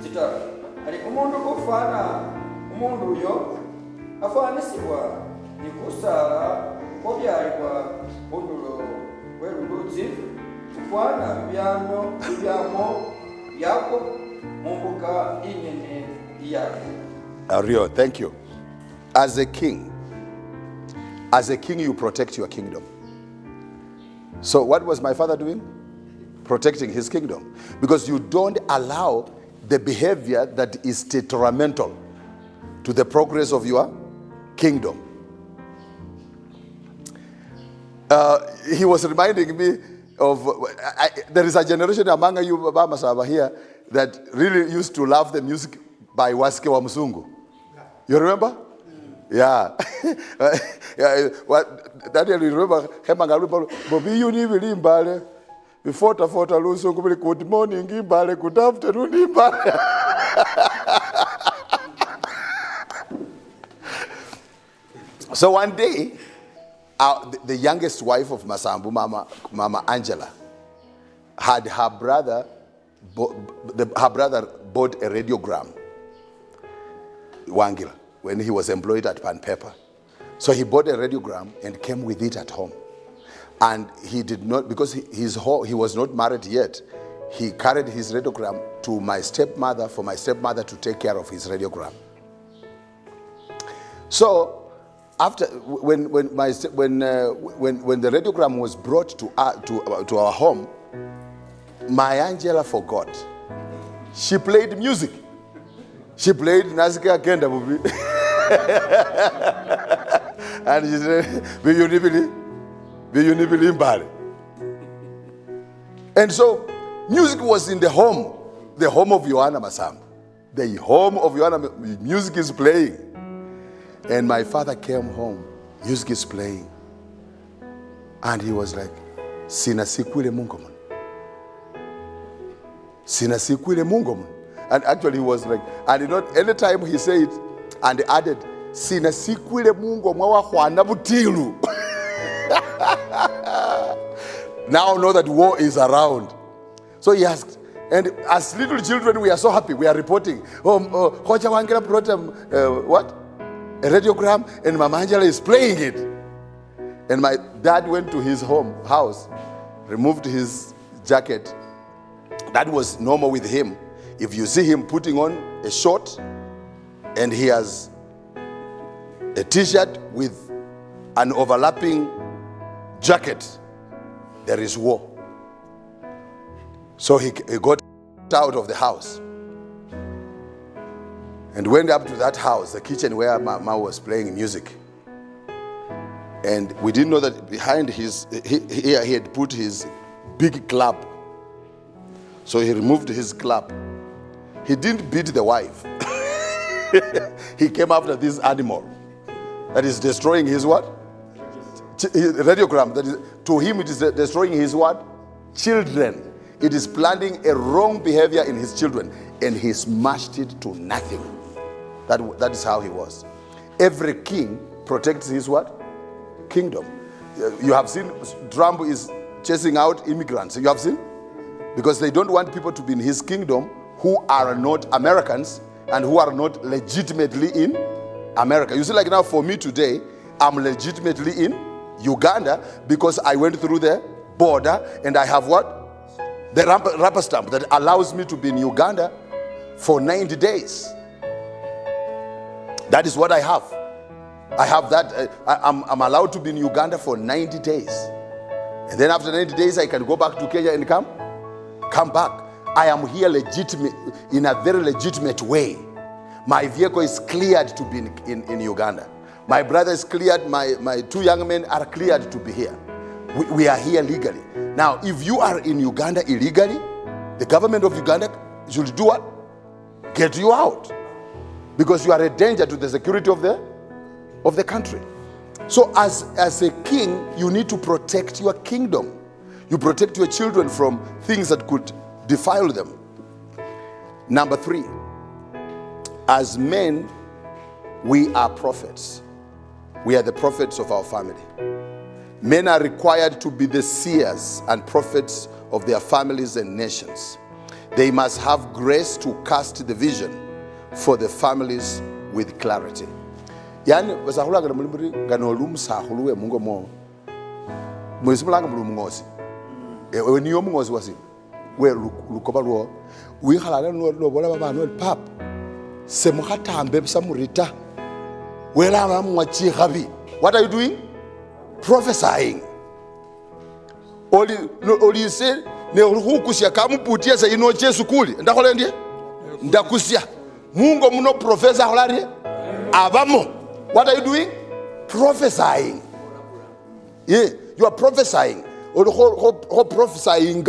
zitatu ali umundu ufana umundu uyo afanisibwa nikusala kobyalibwa bundulo bwelulutsi kufana bibyamo yako mumbuka inene yako. Ario, thank you. As a king you protect your kingdom. So what was my father doing? Protecting his kingdom. Because you don't allow the behavior that is detrimental to the progress of your kingdom. He was reminding me of, there is a generation among you, Baba Masaba here, that really used to love the music by Waske wa Mzungu. You remember? Yeah. That you remember, Bobi Yuni Bilimbale, before Tafota Luso, good morning, Gimbale, good afternoon, Gimbale. So one day, the youngest wife of Masambu, Mama Angela, had her brother bought a radiogram, Wangila, when he was employed at Pan Pepper. So he bought a radiogram and came with it at home. And he did not, because he was not married yet, he carried his radiogram to my stepmother for my stepmother to take care of his radiogram. So after when the radiogram was brought to our home, my Angela forgot. She played music. She played Nazika Kenda movie. And she said, and so music was in the home of Joanna Masambu. The home of Joanna, music is playing. And my father came home, music is playing. And he was like, Sina sikwile Mungu man. Sina sikwile Mungu man. And actually he was like, and anytime he said it, and added, Sina sikwile Mungu mwa hwana butilu. Now know that war is around. So he asked, and as little children we are so happy, we are reporting, Hoja Wangela brought what? A radiogram, and Mama Angela is playing it. And my dad went to his house, removed his jacket. That was normal with him. If you see him putting on a short and he has a t-shirt with an overlapping jacket, there is war. So he got out of the house and went up to that house, the kitchen where Mama was playing music. And we didn't know that behind he had put his big club. So he removed his club. He didn't beat the wife. He came after this animal that is destroying his what? Radiogram. That is, to him it is destroying his what? Children. It is planting a wrong behavior in his children. And he smashed it to nothing. That is how he was. Every king protects his what? Kingdom. You have seen Trump is chasing out immigrants. You have seen? Because they don't want people to be in his kingdom who are not Americans and who are not legitimately in America. You see, like now for me today, I'm legitimately in Uganda because I went through the border and I have what? The rubber stamp that allows me to be in Uganda for 90 days. That is what I have. I have that. I'm allowed to be in Uganda for 90 days. And then after 90 days, I can go back to Kenya and come back. I am here legitimate, in a very legitimate way. My vehicle is cleared to be in Uganda. My brother is cleared. My two young men are cleared to be here. We are here legally. Now, if you are in Uganda illegally, the government of Uganda should do what? Get you out. Because you are a danger to the security of the country. So as a king, you need to protect your kingdom. You protect your children from things that could defile them. Number 3, as men, we are prophets. We are the prophets of our family. Men are required to be the seers and prophets of their families and nations. They must have grace to cast the vision for the families with clarity. Yani basahula ngana mulimburi ngano lumsahulu we mungo mo. Mwisimulanga mulumngozi. Ewe niyo mungozi wasi. We lukoba lwo. We halala no bola baba no pap. Se muhatambe samurita. We la mwachi gabi. What are you doing? Prophesying. Oli say ne hukusia kamuputia sa ino Yesu kuli. Ndakola ndiye? Ndakusia. Mungo muno professor holari abamo. What are you doing? Prophesying. Yeah, you are prophesying. Or prophesying.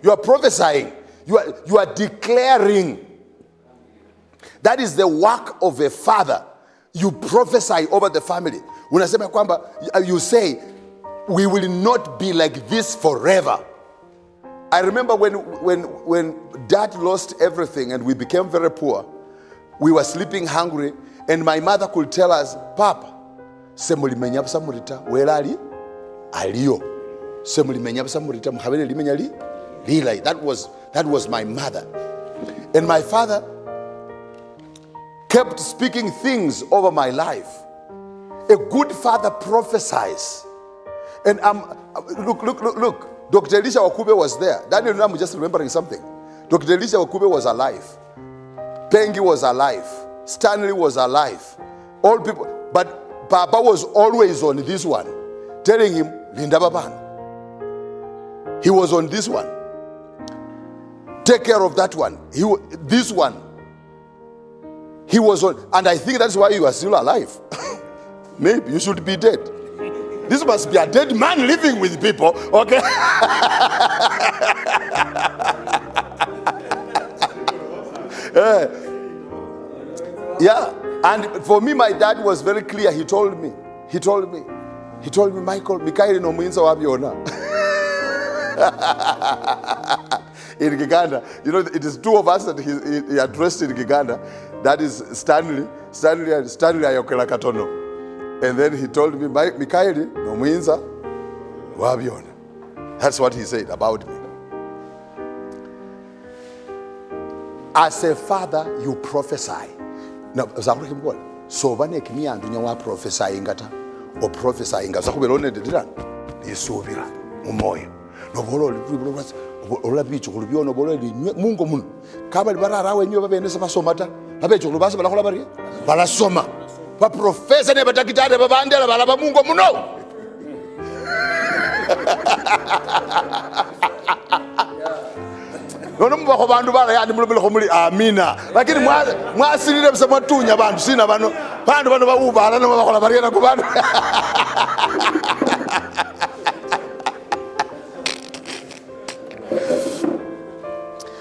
You are prophesying. You are declaring. That is the work of a father. You prophesy over the family. Unasema kwamba you say, we will not be like this forever. I remember when dad lost everything and we became very poor, we were sleeping hungry, and my mother could tell us, Papa, semulimenya samurita welali aliyo. Semulimenya samurita muhabele limenya li lilai. That was my mother. And my father kept speaking things over my life. A good father prophesies. And look. Dr. Elisha Wakube was there. Daniel, I'm just remembering something. Dr. Elisha Wakube was alive. Pengi was alive. Stanley was alive. All people. But Papa was always on this one, telling him, Linda Baban. He was on this one. Take care of that one. This one. He was on. And I think that's why you are still alive. Maybe you should be dead. This must be a dead man living with people, okay? Yeah, and for me, my dad was very clear. He told me, Michael, Mikaeli no mwinza wabiona. In Uganda, you know, it is two of us that he addressed in Uganda. That is Stanley Ayokela Katono. And then he told me, Mikaeli, no mwinza wabiona. That's what he said about me. As a father, you prophesy. Now, so when you come and you prophesy or prophesying, as I will only do that. Is so very umoya. No bolo ola bicho kulibyo no bolo mungo mun. Kaba bara rawe nyo babe nesa basomata. Babe chokulu basa bala kola bari. Bala soma. Ba professor ne batakitade babandela bala ba mungo muno. Nono mbako bandu bala yani mulubele ko muli amina. Lakini mwasilile msamatunya bandu sina bandu ba ubala no bakola bari na kubandu.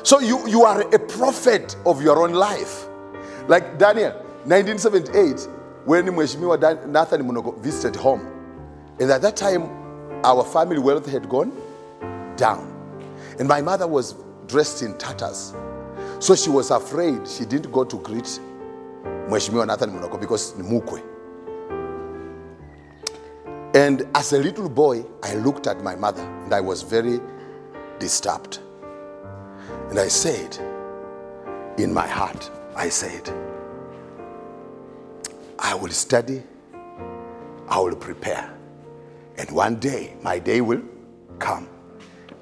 So you are a prophet of your own life. Like Daniel, 1978, when Mheshimiwa Nathan Munogo visited home. And at that time, our family wealth had gone down. And my mother was dressed in tatters. So she was afraid. She didn't go to greet Mheshimiwa Nathan Munogo because Mukwe. And as a little boy, I looked at my mother and I was very disturbed. And I said, in my heart, I said, I will study, I will prepare, and one day, my day will come.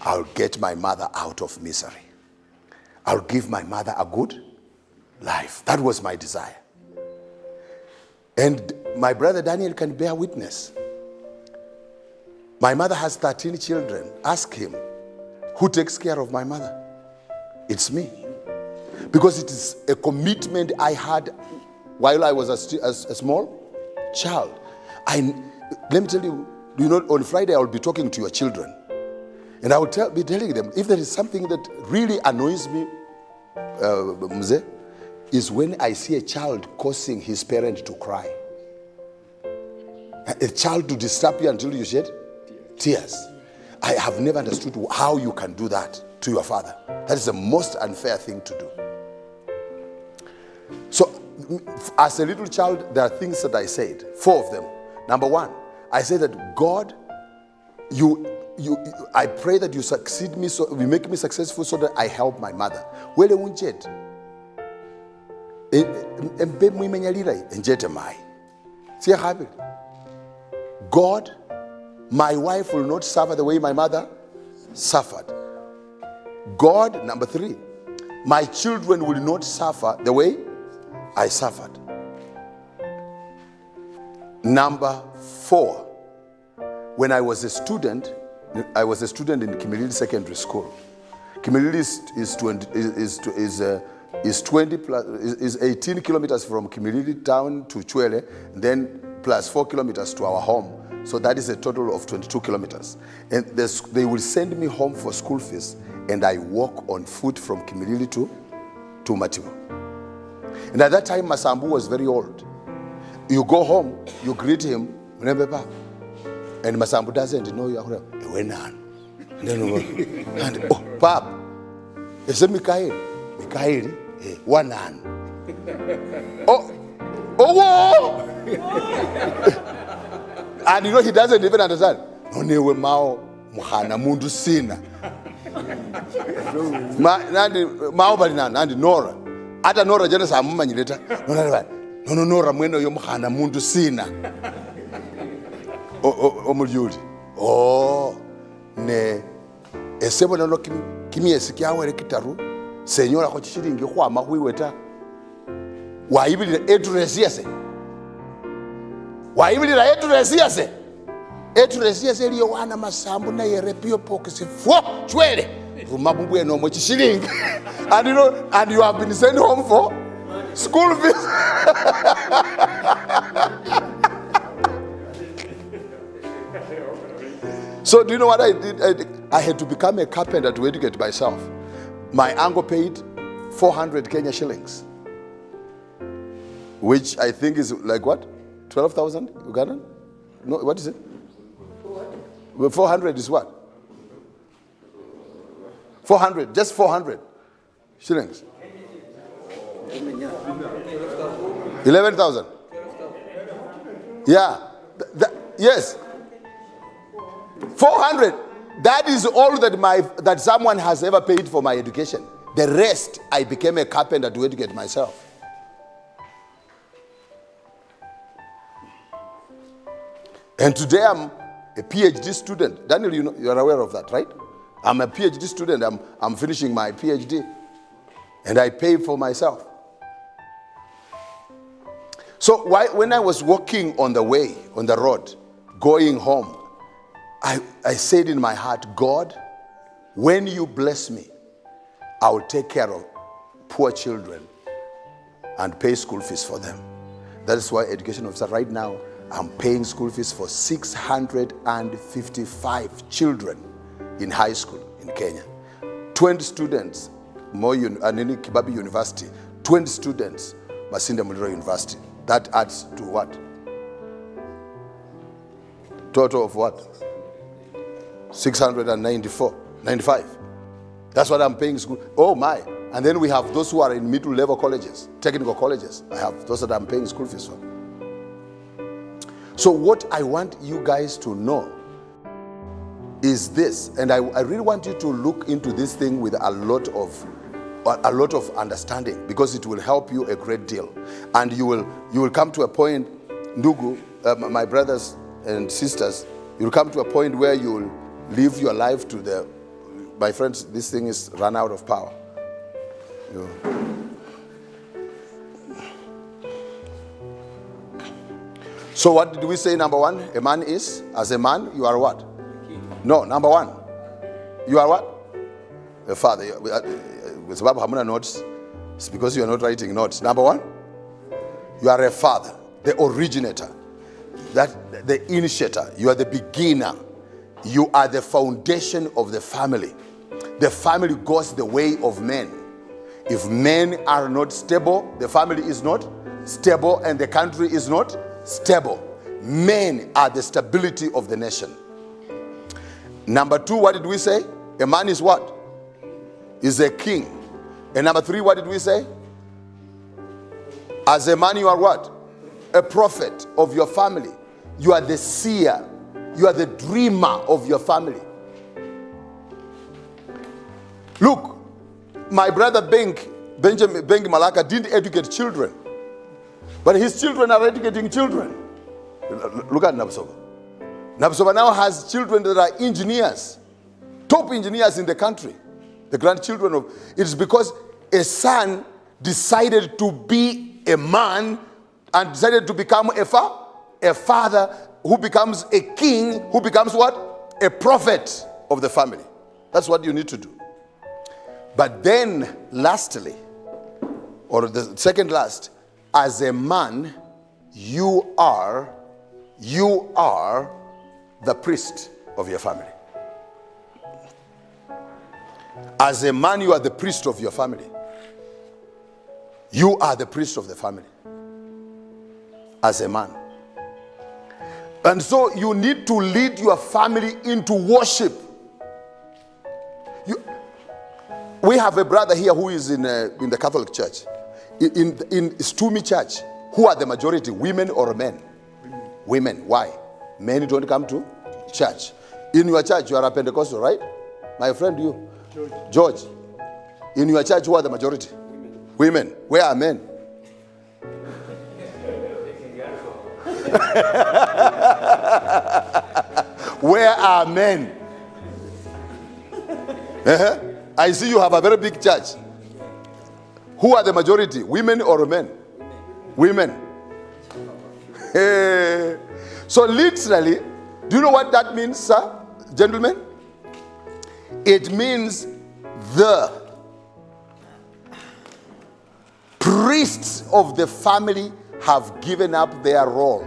I'll get my mother out of misery. I'll give my mother a good life. That was my desire. And my brother Daniel can bear witness. My mother has 13 children. Ask him, who takes care of my mother? It's me. Because it is a commitment I had while I was a small child. Let me tell you, on Friday I will be talking to your children. And I will be telling them, if there is something that really annoys me, Mzee, is when I see a child causing his parent to cry. A child to disturb you until you shed tears. I have never understood how you can do that to your father. That is the most unfair thing to do. So, as a little child, there are things that I said. 4 of them. Number 1, I said that God, I pray that you succeed me, so you make me successful, so that I help my mother. Wele unjet. Embe muimenyalira njete mai. See how happy. God, my wife will not suffer the way my mother suffered. God, number 3, my children will not suffer the way I suffered. Number 4, when I was a student in Kimilili Secondary School. Kimilili is 18 kilometers from Kimilili town to Chwele, then plus 4 kilometers to our home. So that is a total of 22 kilometers. And they will send me home for school fees, and I walk on foot from Kimilili to Matiwa. And at that time, Masambu was very old. You go home, you greet him, remember? And Masambu doesn't know you are and oh, Pap, is it Mikhail? One hand. Oh, whoa! And he doesn't even understand. No, newe mao muhana mundu sina. Mao bali nandi Nora. Ata Nora jana sa mumma nyileta. No Nora mweno yo muhana mundu sina. Omulyuli. Oh, ne esebo nalo kimyesi kyawere kitaru. Senyora ko chishiringi kwa mahwiweta. Waibilira eturesiase. Waibilira eturesiase. Eturesiase liyo wana Masambu na yerepio pokisi fwo chwele. Rumabumbu eno mo chishiringi. And you have been sent home for school fees. So do you know what I did? I had to become a carpenter to educate myself. My uncle paid 400 Kenya shillings, which I think is like what? 12,000 Ugandan? No, what is it? 400 is what? 400, just 400 shillings. 11,000. Yeah, yes. 400. That is all that someone has ever paid for my education. The rest, I became a carpenter to educate myself. And today I'm a PhD student. Daniel, you're aware of that, right? I'm a PhD student. I'm finishing my PhD. And I pay for myself. So when I was walking on the way, on the road, going home, I said in my heart, God, when you bless me, I will take care of poor children and pay school fees for them. That is why education officer right now, I'm paying school fees for 655 children in high school in Kenya. 20 students, Kibabi University, 20 students, Masinde Muliro University. That adds to what? Total of what? 695. That's what I'm paying school. Oh my. And then we have those who are in middle level colleges, technical colleges. I have those that I'm paying school fees for. So what I want you guys to know is this, and I really want you to look into this thing with a lot of understanding, because it will help you a great deal. And you will come to a point, Ndugu, my brothers and sisters, you'll come to a point where you'll live your life to the, my friends, this thing is run out of power. So what did we say, number 1? A man is, as a man, you are what? No, number 1. You are what? A father. With Babu Hamuna notes, it's because you are not writing notes. Number 1, you are a father, the originator, the initiator. You are the beginner. You are the foundation of the family. The family goes the way of men. If men are not stable, the family is not stable, and the country is not stable. Men are the stability of the nation. Number 2, what did we say? A man is what? Is a king. And number 3, what did we say? As a man, you are what? A prophet of your family. You are the seer. You are the dreamer of your family. Look, my brother Benjamin Malaka didn't educate children, but his children are educating children. Look at Nabsoba. Nabsoba now has children that are engineers, top engineers in the country. The grandchildren of, it's because a son decided to be a man and decided to become a father who becomes a king, who becomes what? A prophet of the family. That's what you need to do. But then, lastly, or the second last, as a man, you are the priest of your family. As a man, you are the priest of your family. You are the priest of the family. As a man. And so you need to lead your family into worship. We have a brother here who is in the Catholic Church. In SITUMI Church, who are the majority, women or men? Women. Why? Men don't come to church. In your church, you are a Pentecostal, right? My friend, you. George. In your church, who are the majority? Women. Where are men? Where are men? I see you have a very big church. Who are the majority? Women or men? Women. So literally, do you know what that means, sir, gentlemen? It means the priests of the family have given up their role.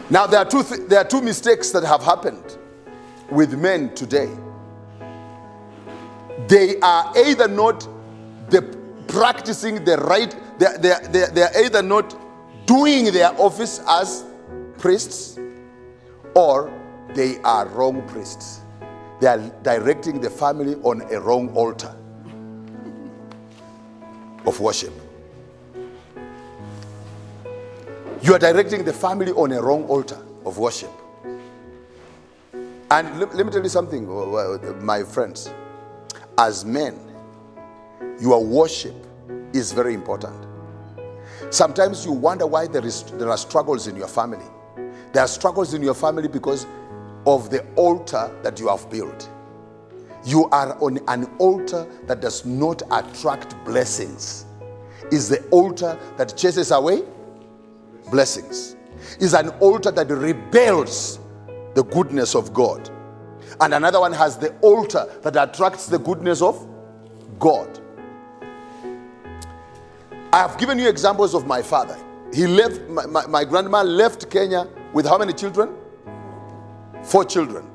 Now there are two mistakes that have happened with men today. They are either not practicing the right, they are either not doing their office as priests, or they are wrong priests. They are directing the family on a wrong altar of worship. You are directing the family on a wrong altar of worship. And let me tell you something, my friends. As men, your worship is very important. Sometimes you wonder why there are struggles in your family. There are struggles in your family because of the altar that you have built. You are on an altar that does not attract blessings. Is the altar that chases away blessings. Is an altar that rebels the goodness of God. And another one has the altar that attracts the goodness of God. I have given you examples of my father. He left, my grandma left Kenya with how many children? 4 children.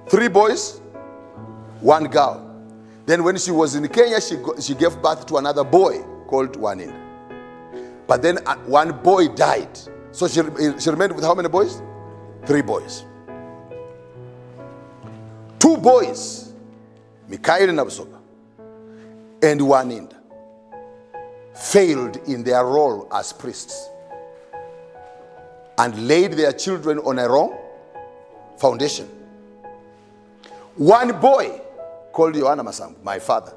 3 boys, 1 girl. Then when she was in Kenya, she gave birth to another boy called Wanin. But then 1 boy died. So she remained with how many boys? 3 boys. 2 boys, Mikael and Absoba, and Waninda, failed in their role as priests and laid their children on a wrong foundation. 1 boy, called Masambu, my father,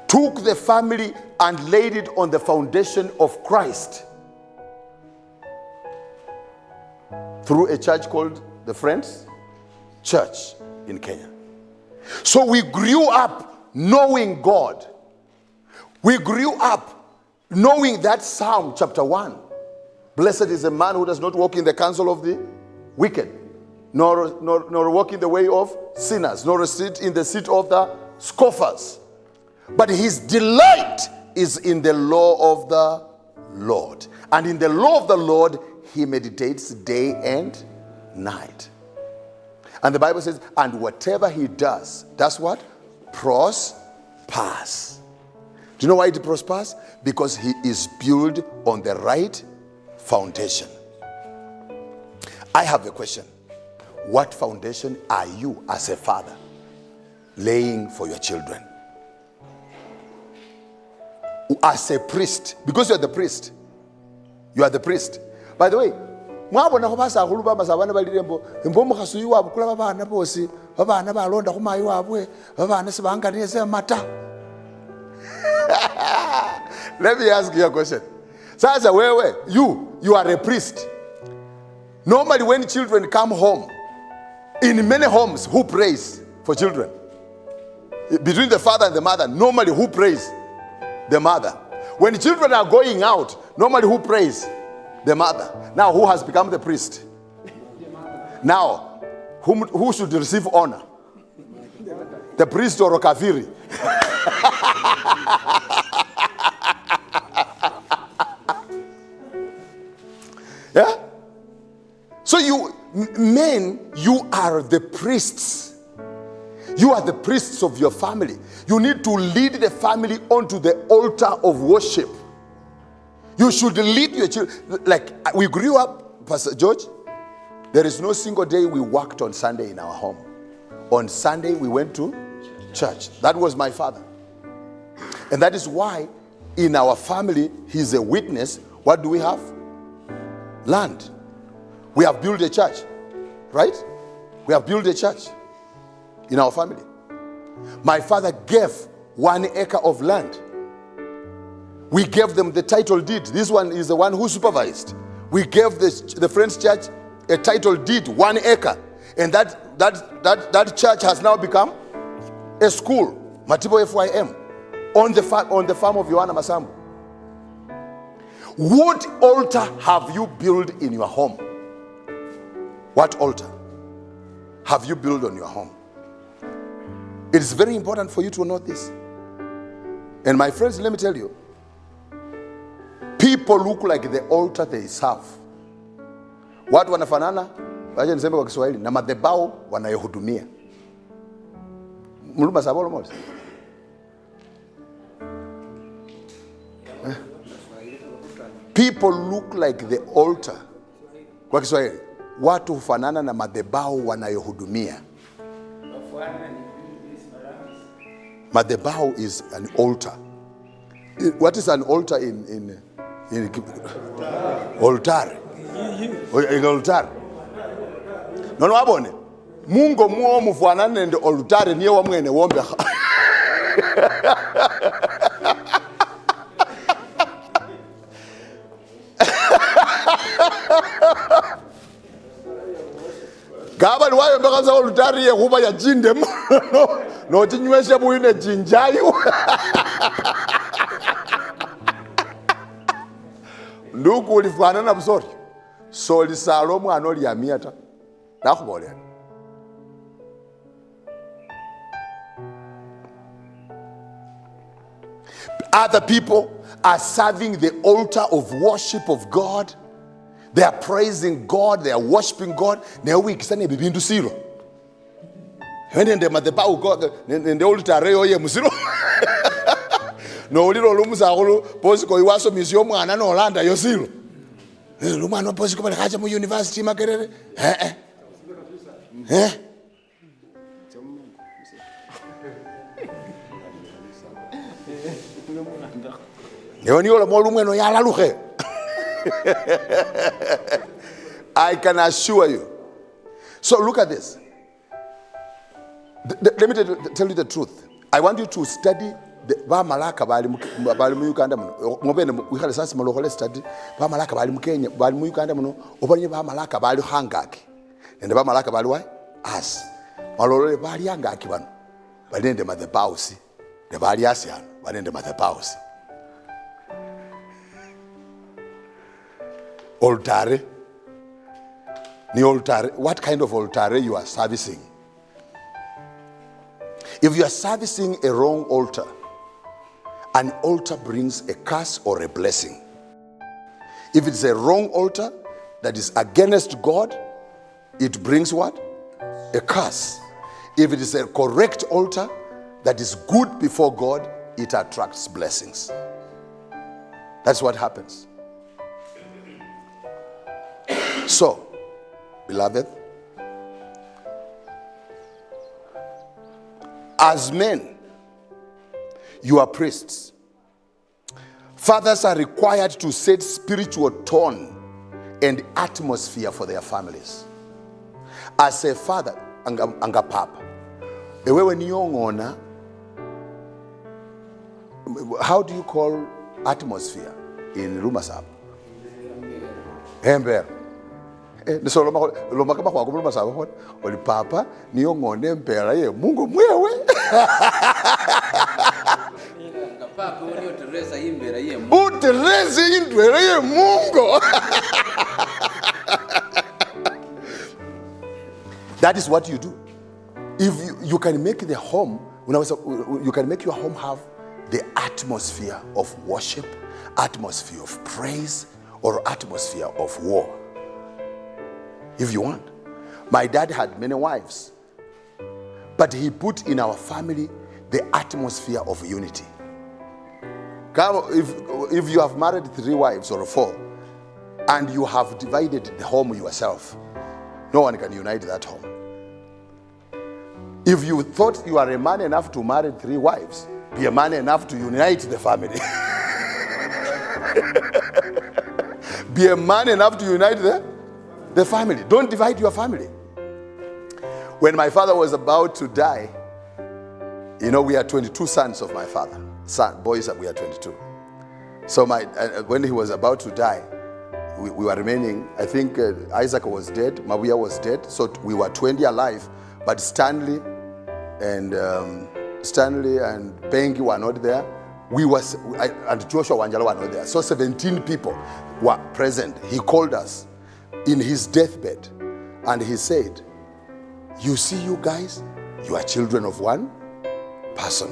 took the family and laid it on the foundation of Christ through a church called the Friends Church in Kenya. So we grew up knowing God. We grew up knowing that Psalm chapter 1. Blessed is the man who does not walk in the counsel of the wicked, nor walk in the way of sinners, nor sit in the seat of the scoffers. But his delight is in the law of the Lord. And in the law of the Lord, he meditates day and night. And the Bible says, and whatever he does what? Prospers. Do you know why it prospers? Because he is built on the right foundation. I have a question. What foundation are you as a father laying for your children? As a priest, because you are the priest. You are the priest. By the way, mwabona ko basakhulu bamasabana balirembo imbo mukhasuyi wabo kula babana bosi babana balonda khumayi wabwe babana sibanganise mata. Let me ask you a question. Sasa wewe, you are a priest. Normally when children come home, in many homes, who prays for children? Between the father and the mother, normally who prays? The mother. When children are going out, normally who prays? The mother. Now who has become the priest? Now, who should receive honor? The priest or Okafiri? Yeah? So men, you are the priests. You are the priests of your family. You need to lead the family onto the altar of worship. You should lead your children. Like we grew up, Pastor George, there is no single day we worked on Sunday in our home. On Sunday we went to church. That was my father. And that is why in our family, he's a witness. What do we have? Land. We have built a church, right? We have built a church in our family. My father gave 1 acre of land. We gave them the title deed. This one is the one who supervised. We gave the Friends Church a title deed, 1 acre. And that church has now become a school, Matibo FYM, on the farm of Yohana Masambu. What altar have you built in your home? What altar have you built on your home? It is very important for you to know this. And my friends, let me tell you, people look like the altar they serve. Watu wanafanana, waje niseme kwa Kiswahili, na madhabahu wanayohudumia. Muluma sabolo moja. People look like the altar. Kwa Kiswahili, watu hufanana na madhabahu wanayohudumia. Madhabahu is an altar. What is an altar in altar? In altar. Nono abone. Mungu muo mufanane ndio altar niye wa mwene wombe. Gaba liwayo mbekaza olutari ye kuba ya jinde no tinyweshe buyine jinjayu. Ndugu ulifana na busori. So lisalo mwana oli amiata. Nakubole. Other people are serving the altar of worship of God. They are praising God, they are worshiping God. They are weak. Sane bibindu silo. Wende madhabahu God, nende altar oye musilo. No ulilo lumusakulu posi ko iwaso misio mwana no landa yo silo. Lumano posi ko balikacha mu university makerere. Yoni ola mo lumweno yala luhe. I can assure you. So look at this. Let me tell you the truth. I want you to study ba malaka bali mu Uganda muno. Ngobene wikhala sasa malokole study ba malaka bali mu Kenya, bali mu Uganda muno. Obanye ba malaka bali hangaki. Nende ba malaka bali why? As. Malolole bali hangaki bano. Bali nende madhabahu si. Ne bali asiano, bali nende madhabahu si. Altare. Ni altare. What kind of altare you are servicing? If you are servicing a wrong altar, an altar brings a curse or a blessing. If it's a wrong altar that is against God, it brings what? A curse. If it is a correct altar that is good before God, it attracts blessings. That's what happens. So, beloved, as men, you are priests. Fathers are required to set spiritual tone and atmosphere for their families. As a father, anga papa, ewewe niyongona, how do you call atmosphere in Masambu? Ember. So loma kama kwa kumuluma sawa oli papa niyo ngone mpera ye Mungu mwewe. Papa uli utereza imbera ye Mungu. Utereza imbera ye Mungu. That is what you do. If you can make the home, you can make your home have the atmosphere of worship, atmosphere of praise, or atmosphere of war. If you want. My dad had many wives, but he put in our family the atmosphere of unity. If you have married 3 wives or 4, and you have divided the home yourself, no one can unite that home. If you thought you are a man enough to marry 3 wives, be a man enough to unite the family. Be a man enough to unite the family. Don't divide your family. When my father was about to die, we are 22 sons of my father. Boys, we are 22. So when he was about to die, we were remaining. I think Isaac was dead, Mawia was dead, so we were 20 alive. But Stanley and Bengi were not there. And Joshua Wanjala were not there. So 17 people were present. He called us in his deathbed, and he said, "You see, you guys, you are children of one person,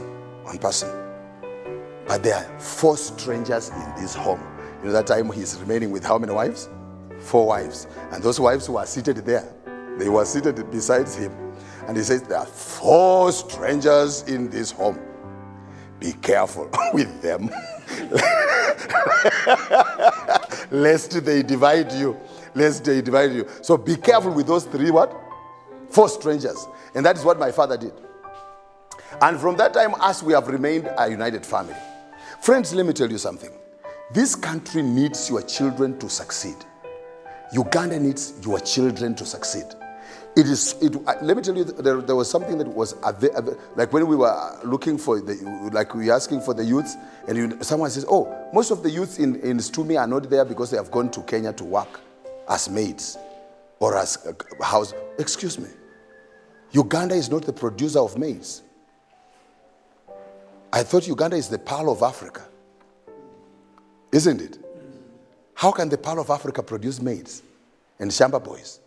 but there are 4 strangers in this home." That time he's remaining with how many wives? 4 wives. And those wives were seated there. They were seated beside him. And he says, "There are 4 strangers in this home. Be careful with them, lest they divide you. So be careful with those 3 what? 4 strangers." And that is what my father did. And from that time, as we have remained a united family. Friends, let me tell you something. This country needs your children to succeed. Uganda needs your children to succeed. Let me tell you, there was something that was like when we were looking for we were asking for the youths, and someone says, "Oh, most of the youths in SITUMI are not there because they have gone to Kenya to work as maids or as house." Excuse me, Uganda is not the producer of maids. I thought Uganda is the Pearl of Africa, isn't it? How can the Pearl of Africa produce maids and shamba boys?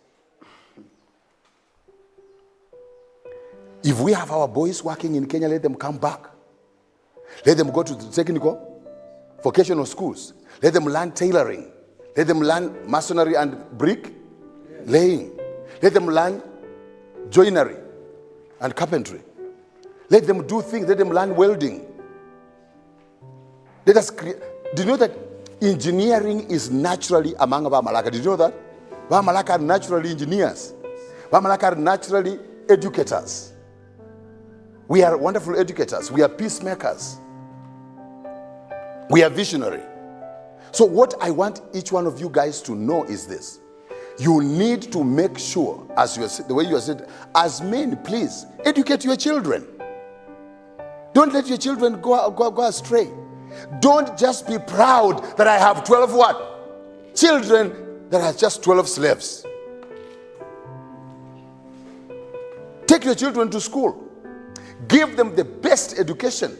If we have our boys working in Kenya, let them come back. Let them go to the technical, vocational schools. Let them learn tailoring. Let them learn masonry and brick laying. Let them learn joinery and carpentry. Let them do things. Let them learn welding. Let us create. Do you know that engineering is naturally among Bamalaka? Did you know that? Bamalaka are naturally engineers. Bamalaka are naturally educators. We are wonderful educators. We are peacemakers. We are visionary. So what I want each one of you guys to know is this. You need to make sure, as you are, the way you are said, as men, please, educate your children. Don't let your children go astray. Don't just be proud that I have 12 what? Children that are just 12 slaves. Take your children to school. Give them the best education.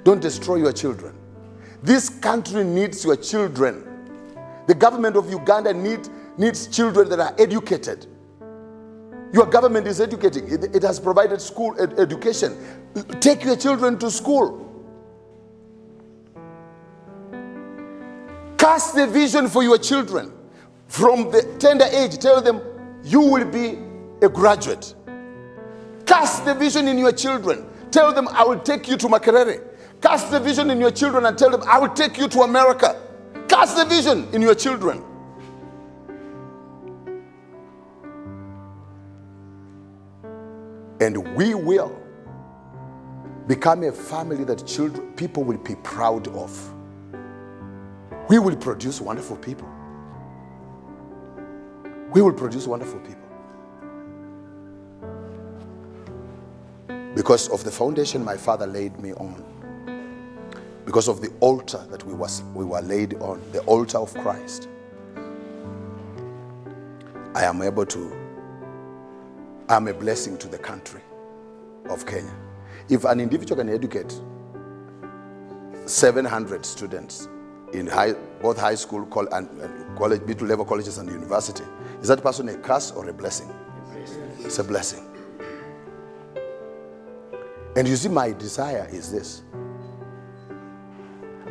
Don't destroy your children. This country needs your children. The government of Uganda needs children that are educated. Your government is educating. It has provided school education. Take your children to school. Cast the vision for your children. From the tender age, tell them, you will be a graduate. Cast the vision in your children. Tell them, I will take you to Makerere. Cast the vision in your children and tell them, I will take you to America. Cast the vision in your children. And we will become a family that people will be proud of. We will produce wonderful people. we will produce wonderful people. Because of the foundation my father laid me on, because of the altar that we were laid on, the altar of Christ, I'm a blessing to the country of Kenya. If an individual can educate 700 students in both high school and college, middle level colleges and university, is that person a curse or a blessing? It's a blessing. And you see, my desire is this.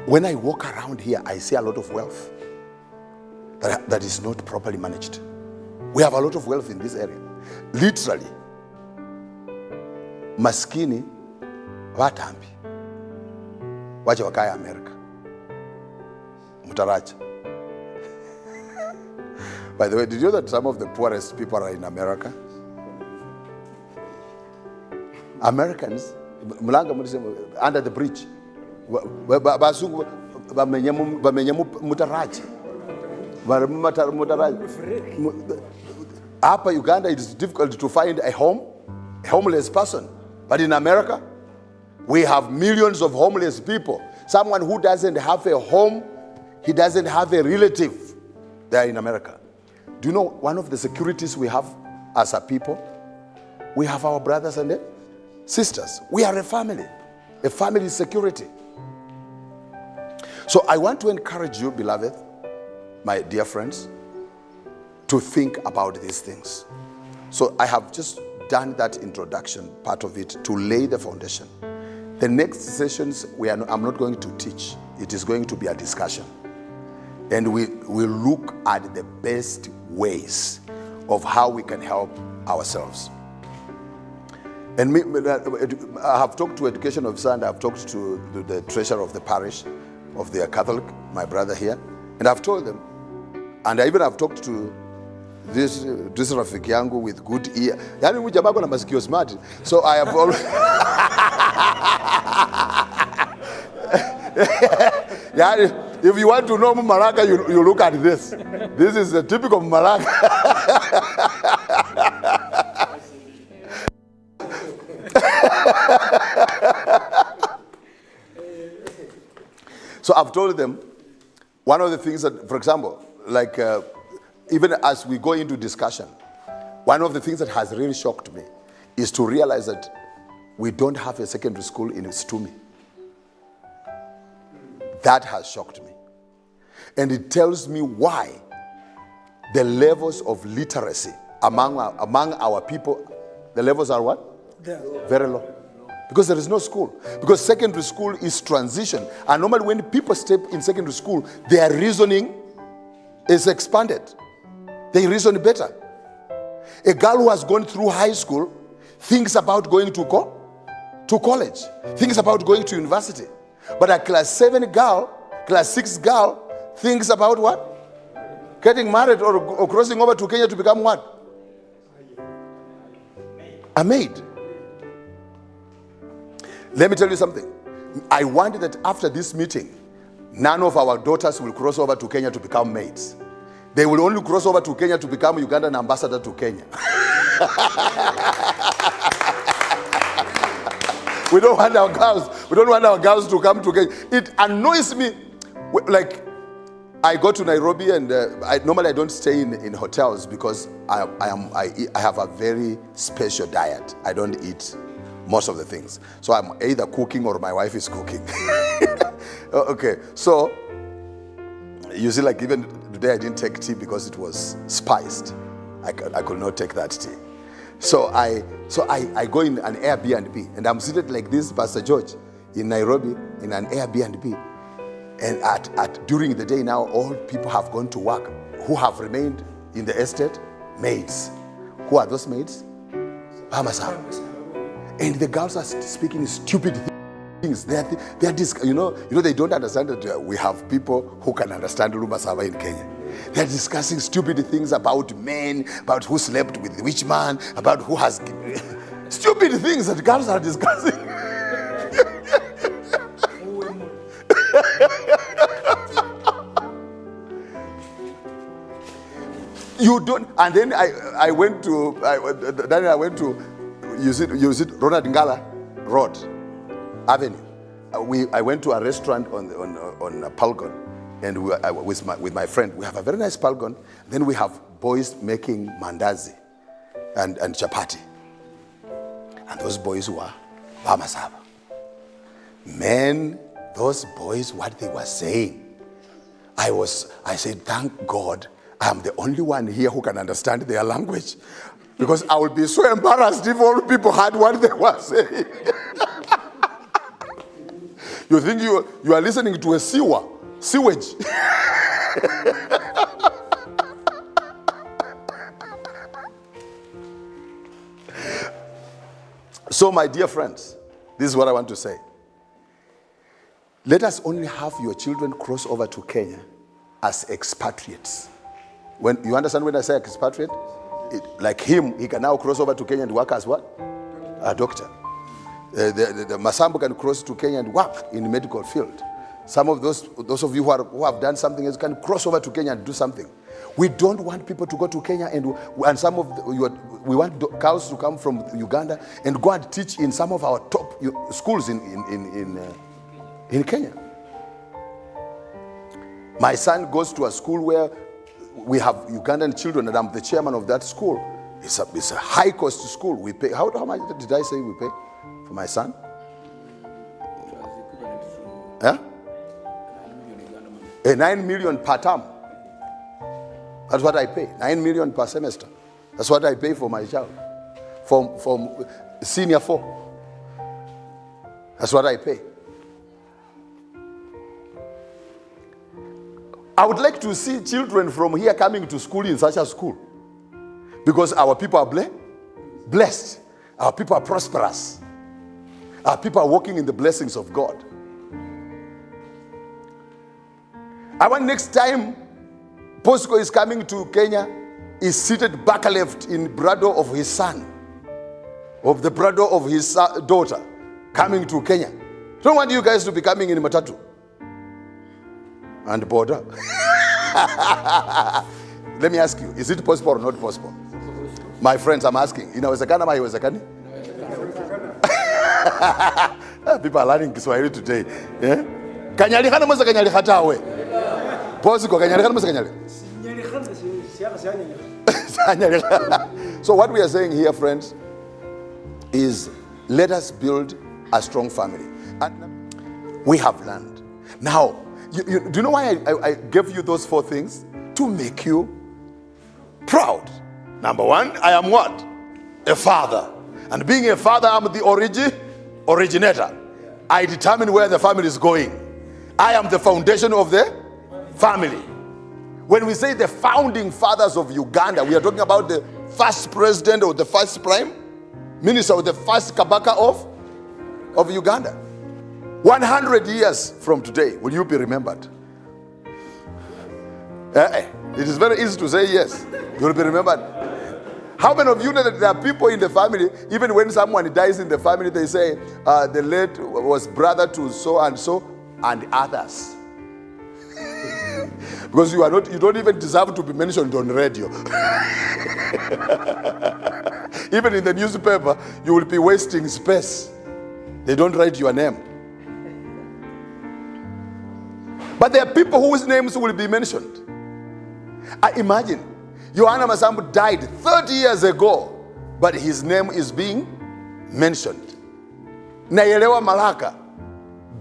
When I walk around here, I see a lot of wealth that is not properly managed. We have a lot of wealth in this area. Literally, maskini watambi wacha wakaya America mutaraja. By the way, did you know that some of the poorest people are in America? Americans, under the bridge, Upper Uganda, it is difficult to find a homeless person. But in America, we have millions of homeless people. Someone who doesn't have a home, he doesn't have a relative there in America. Do you know one of the securities we have as a people? We have our brothers and sisters. We are a family security. So I want to encourage you, beloved, my dear friends, to think about these things. So I have just done that introduction, part of it, to lay the foundation. The next sessions, I'm not going to teach. It is going to be a discussion. And we will look at the best ways of how we can help ourselves. And I have talked to education officer, and I have talked to the treasurer of the parish of the Catholic, my brother here, and I've told them, and I even have talked to this Rafiki yangu with good ear. Yani huyu jamaa kuna masikio smart. So I have always yani, if you want to know Malaka, you look at this. This is the typical Malaka. So I've told them, one of the things that, for example, like even as we go into discussion, one of the things that has really shocked me is to realize that we don't have a secondary school in SITUMI. That has shocked me. And it tells me why the levels of literacy among our people, the levels are what? Very low. Because there is no school. Because secondary school is transition. And normally when people step in secondary school, their reasoning is expanded. They reason better. A girl who has gone through high school thinks about going to college, thinks about going to university. But a class 7 girl, class 6 girl, thinks about what? Getting married or crossing over to Kenya to become what? A maid. Let me tell you something. I want that after this meeting, none of our daughters will cross over to Kenya to become maids. They will only cross over to Kenya to become Ugandan ambassador to Kenya. We don't want our girls to come to Kenya. It annoys me. Like, I go to Nairobi, and normally I don't stay in hotels because I have a very special diet. I don't eat most of the things. So I'm either cooking or my wife is cooking. Okay, so you see, like even today I didn't take tea because it was spiced. I could not take that tea. So I go in an Airbnb, and I'm seated like this, Pastor George, in Nairobi in an Airbnb. And during the day now, all people have gone to work. Who have remained in the estate? Maids. Who are those maids? Masambu. And the girls are speaking stupid things. They're you know, they don't understand that we have people who can understand Lumasava in Kenya. They're discussing stupid things about men, about who slept with which man, about who has... stupid things that girls are discussing. You don't. And then I went to you see Ronald Ngala Road Avenue. I went to a restaurant on a Palgon, and with my friend, we have a very nice Palgon. Then we have boys making mandazi and chapati, and those boys were Bamasaba. Man, those boys, what they were saying, I said, thank God I'm the only one here who can understand their language, because I would be so embarrassed if all people heard what they were saying. You think you are listening to a sewage. So, my dear friends, this is what I want to say. Let us only have your children cross over to Kenya as expatriates. When you understand when I say expatriate, like him, he can now cross over to Kenya and work as what? A doctor. The Masambu can cross to Kenya and work in the medical field. Some of those of you who have done something else can cross over to Kenya and do something. We don't want people to go to Kenya and some of we want girls to come from Uganda and go and teach in some of our top schools in Kenya. My son goes to a school where we have Ugandan children, and I'm the chairman of that school. It's a high cost school. We pay. How much did I say we pay for my son? Yeah? 9 million per term. That's what I pay. 9 million per semester. That's what I pay for my child. From senior 4. That's what I pay. I would like to see children from here coming to school in such a school. Because our people are blessed. Our people are prosperous. Our people are walking in the blessings of God. I want next time Posco is coming to Kenya, is seated back left in brother of his son, of the brother of his daughter, coming to Kenya. Don't want you guys to be coming in matatu and border. Let me ask you, is it possible or not possible? My friends, I'm asking. Inawezekana ama haiwezekani? People are learning Kiswahili today. Yeah? Kanyalihana mweza kanyalihatawe. Posiko kanyalihana mweza kanyalihana. So what we are saying here, friends, is let us build a strong family. And we have learned. Now, do you know why I gave you those 4 things? To make you proud. Number 1, I am what? A father. And being a father, I'm the originator. I determine where the family is going. I am the foundation of the family. When we say the founding fathers of Uganda, we are talking about the first president or the first prime minister or the first Kabaka of Uganda. 100 years from today, will you be remembered? It is very easy to say yes. You will be remembered. How many of you know that there are people in the family, even when someone dies in the family, they say the late was brother to so and others. Because you don't even deserve to be mentioned on radio. Even in the newspaper, you will be wasting space. They don't write your name. But there are people whose names will be mentioned. I imagine Yohana Masambu died 30 years ago, but his name is being mentioned. Nayelewa Malaka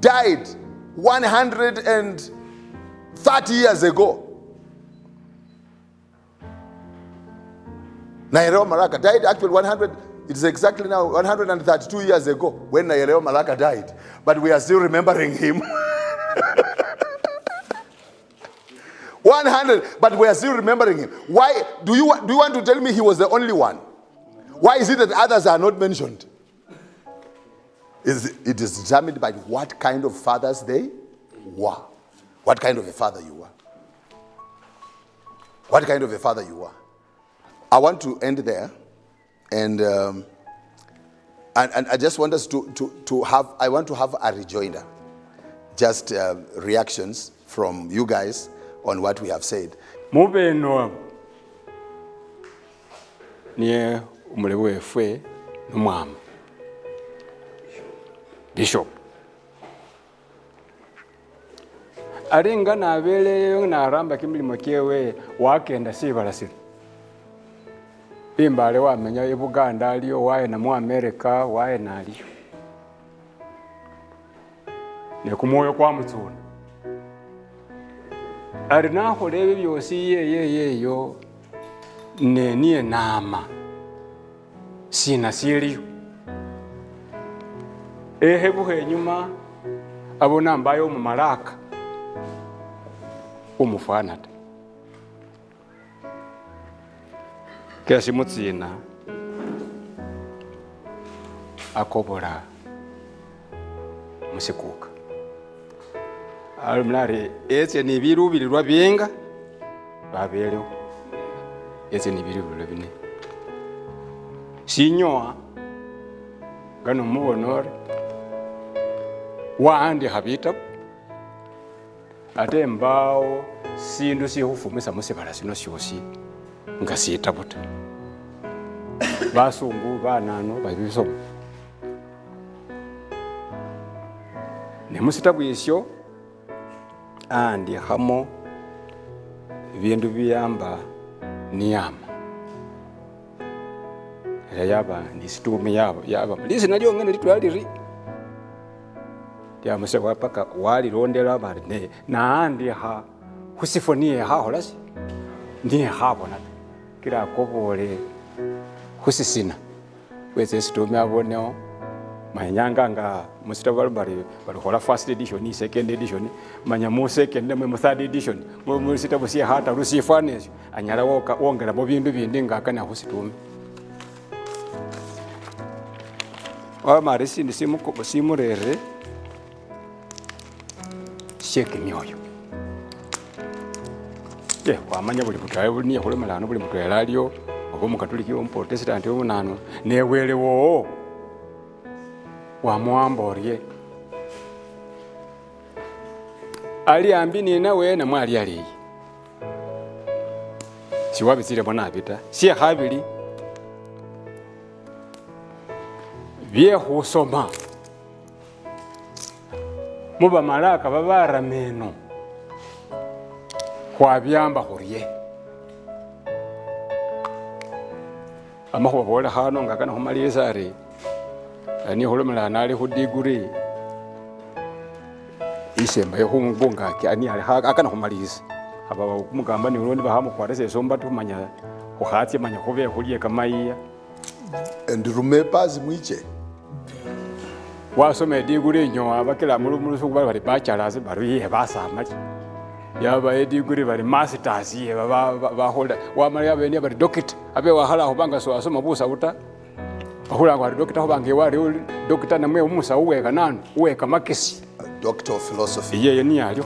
died 130 years ago. Nayelewa Malaka died actually 100, it is exactly now 132 years ago when Nayelewa Malaka died. But we are still remembering him. 100, but we are still remembering him. Why? Do you want to tell me he was the only one? Why is it that others are not mentioned? It is determined by what kind of fathers they were. What kind of a father you were. What kind of a father you were. I want to end there, and I just want us to have. I want to have a rejoinder, just reactions from you guys on what we have said. Mube no niye umulebu wefwe n'omwama Bishop alinga nabeleyo naramba kimilimo kyewe wakenda sibalasira imbale wamenya Uganda aliyo waena mu America waena aliyo ne kumwoyo kwa mutsuna ali nakhola ebyo byosi yeyo niye nama sina siliyo ehebuha enyuma abona mbayo mu malaka umufana ta kesi mutsina akobola musikuka alumlare etse ni birubirirwa byenga babeleho etse ni birubirirwa bine sinyoa gano mubonore waandi habita ate mbao sindu sihufumisa musibala sino syosi nga sitabuta basungu banano babisomo ne musitabu isyo andi hamo bindu biyamba niyama era yaba ni SITUMI yaba lisi nalyo ngene litwaliri ya musebwa paka wali rondela bari ne naandi ha husifonie ha holasi ndiye habona kila kobole husisina weze SITUMI aboneo manyanga nga musitabu bari hola first edition second edition manya mu second mu third edition mu sitabu si hata rusifane anyala wongera mu bindu bindi ngakana SITUMI mari sindi simurere sheke myoyo wamanya buli mutwaye buli niye hulemelano buli mutwaye alio oba mukatoliki omuprotestanti omunano newelewo wamuamborye ali ambi nina wena mwali aliyi siwabitsire bona abita sie habili byehusoma muba malaka babarameno hwabyamba hurye amahuwa bola hano ngakana humalisa ari ani hulumulana ali hudiguri isemba yohumbungaki ani ali akana humalisa aba kumugamba ni urundi bahamu kwarese somba tumanya huhatye manya hube hurye kamaiya ndirumepazi mwiche wasome diguri nyo abakira muri sukuba bari bachelors bari basama yaba ediguri bari masters ye bahola wamara bene bari doctor abe wahala hobanga so asoma busa buta bahula ngo doctor hobange wari doctor namwe umusa uweka nanu uweka makesi doctor of philosophy ye ni alyo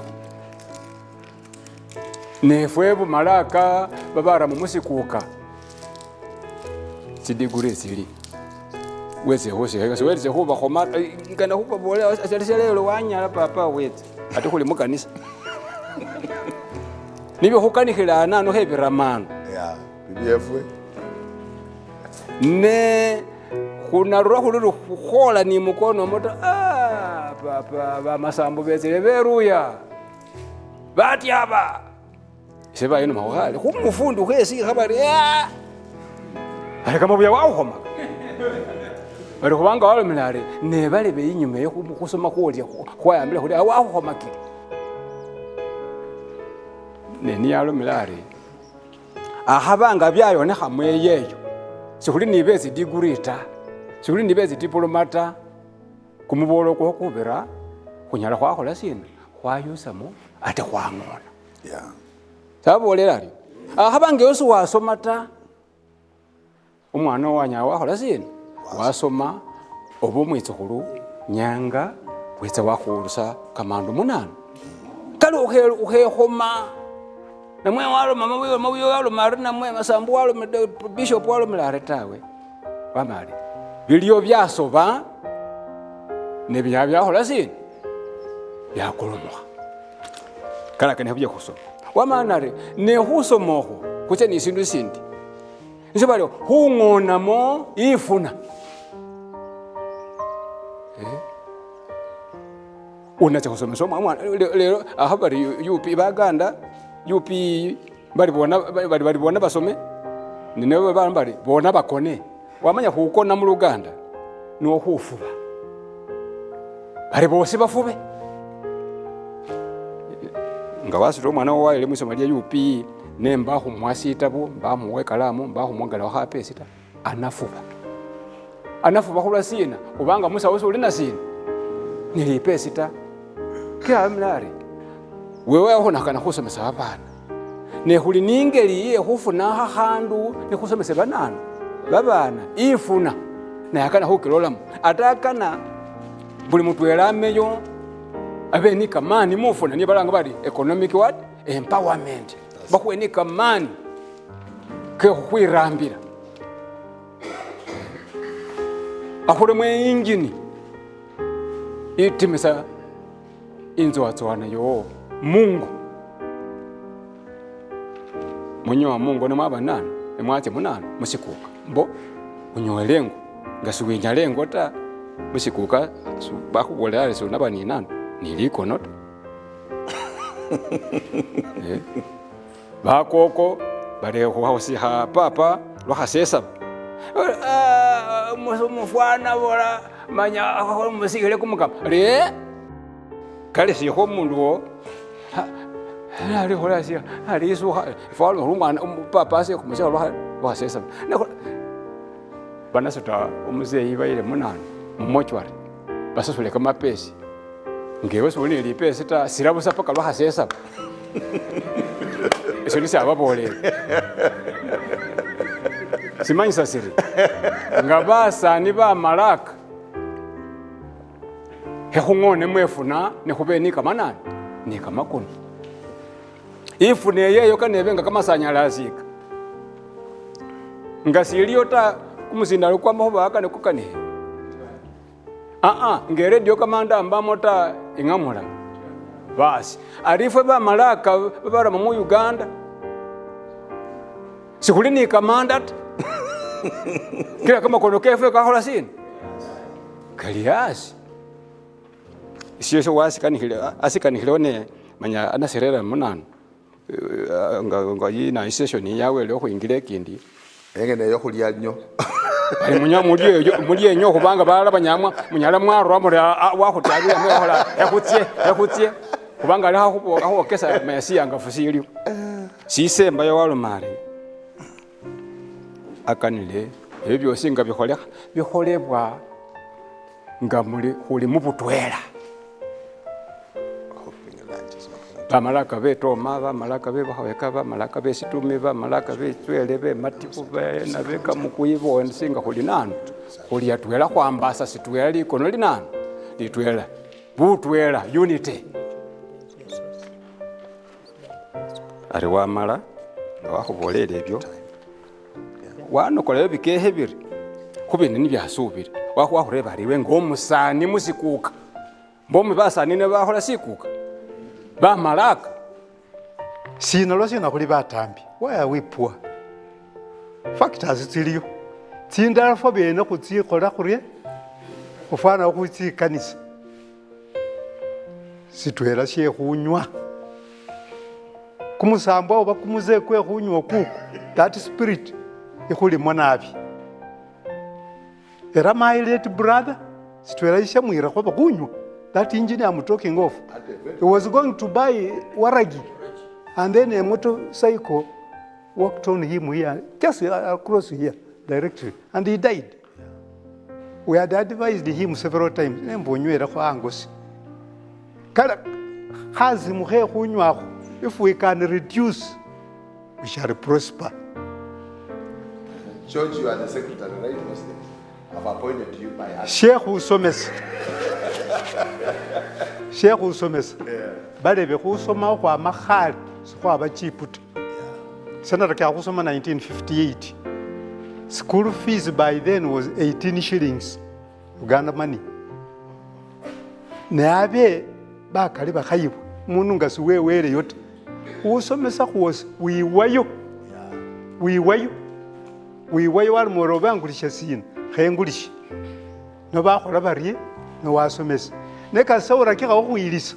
nefwebu malaka babara mu musikuka sidiguri zili weze hose weze huba khoma ngana huba bole asalelelo wanyala papa weze ati khuli mukanisa nibe hukanihila nano hebiramano ya bibiyefwe ne kuna rohulu khola ni mukono moto papa ba Masambu bezele beruya bati aba seba yino mawali humufundu hesi habari ari kama bya wahoma bari kubanga walo milare ne bale be inyuma yo kusoma kwolya kwayambile kuri awahoma ki ne ni yalo milare ahabanga byayo ne hamwe yeyo sikuli nibezi digurita sikuli nibezi diplomata kumubolo ko kubera kunyala kwa khola sina kwayusamo ate kwangona sabolera ali ahabanga yosu wasomata umwana wanya wakhola sina wasoma obumwitsukhulu nyanga wetsa wakhulusa kamandu munana kali ukhehoma namwe walo mama wiyo walo mari namwe Masambu walo Bishop walo milare tawe wamali biliyo byasoba ne byakhola sina byakulumwa kala kane habye khusoma wamanare ne husomoho kuche ni sindu sindi nso bali hung'onamo ifuna unacha kusomesa mwana lero aha bali UP baganda UP bali bona basome ninewe bali bona bakone wamanya hukona mu Uganda no hufuba bali bose bafube nga wasiro mwana wa ile mwisoma lya UP nemba humwasitabo mbamuwe kalamu mbahumwangala ha pesita anafuba hula sina kubanga musa wose uli na sina nilipesita kya mlari wewe aho nakana kusomesa abana ne huli ningeli ye hufuna handu ne kusomesa banana babana ifuna na yakana hukilolamu atakana buli mutwela ameyo abeni kamani mufuna ni balanga bali economic what empowerment bakuweni kamani ke huirambira ahule mwe engine itimisa inzo atwana yo Mungu munyo Mungu ne mwabanana emwache munana musikuka mbo unyo lengo ngasuwinya lengo ta musikuka bakubolera so nabani nana niliko not bakoko bale hosi ha papa lwahasesa mufwana bora manya musigele kumukama le kale si ho mundu wo ali hola si ali so falo rumana papa se kumusha lwahasesa banasota umuzeyi bayile munana mumochwari basasule kama pesi ngewe soni lipesi ta sirabusa paka lwahasesa eso ni sababole simanyisa siri ngabasa ni ba malaka hehungone mwefuna ne kubeni kama nani ni kama kuni ifune yeyo kanebenga kama sanyalazika ngasiliyo ta kumuzinda kwa mahoba akane kukane ngere dio kamanda ambamo ta ingamula basi arifwe ba malaka bara mu Uganda sikuli ni kamanda kila kama kono kefe ka hola sin kaliasi siyo wasi asikanihilone manya anaserera munana nga yina session yawe lyo kuingire kindi engene yo kulia nyo ali mulie nyo kubanga bala banyamwa munyala mwarwa muri wakutabira mwehola yakutye kubanga ali aho kesa mayasi yanga fusili sisemba yo walumale akanile ebyo singa biholebwa nga huli mubutwela bamalaka betoma bamalaka bebahaweka bamalaka besitumi bamalaka betwele bematiku na beka mukuyibo singa huli nanu huli yatwela kwambasa situela likono linanu litwela butwela unity ari wamala wahubolele ebyo wanokola bikehe biri kubini ni byasubira wahureba ariwe ngomusani musikuka mbomu basani ne bahola sikuka ba malaka sina kuli batambi why are we poor factors tsiliyo tsindala fo bene kutsikhola khurye ufana ukutsi kanisa situela she khunywa kumusambo oba kumuze kwe khunywa kuku that spirit ikhuli monabi era my late brother situela isha mwira khoba khunywa. That engineer I'm talking of, he was going to buy waragi, and then a motorcycle walked on him here, just across here, directly, and he died. We had advised him several times. If we can reduce, we shall prosper. George, you are the secretary, right? I've appointed you by us. Sheikh Usomes. Sheikh Usomes. Balebe kusoma kwa mahali kwa bachiputa. Senator Kakusoma 1958. School fees by then was 18 shillings Uganda money. Nabe bakali bakayibu munu ngasuwe were yote. Usomesa was we wayo. wiwayo wali mworo bangulisha sina khengulisha no bakhola bari no wasomesa ne kasaura kika okhwilisa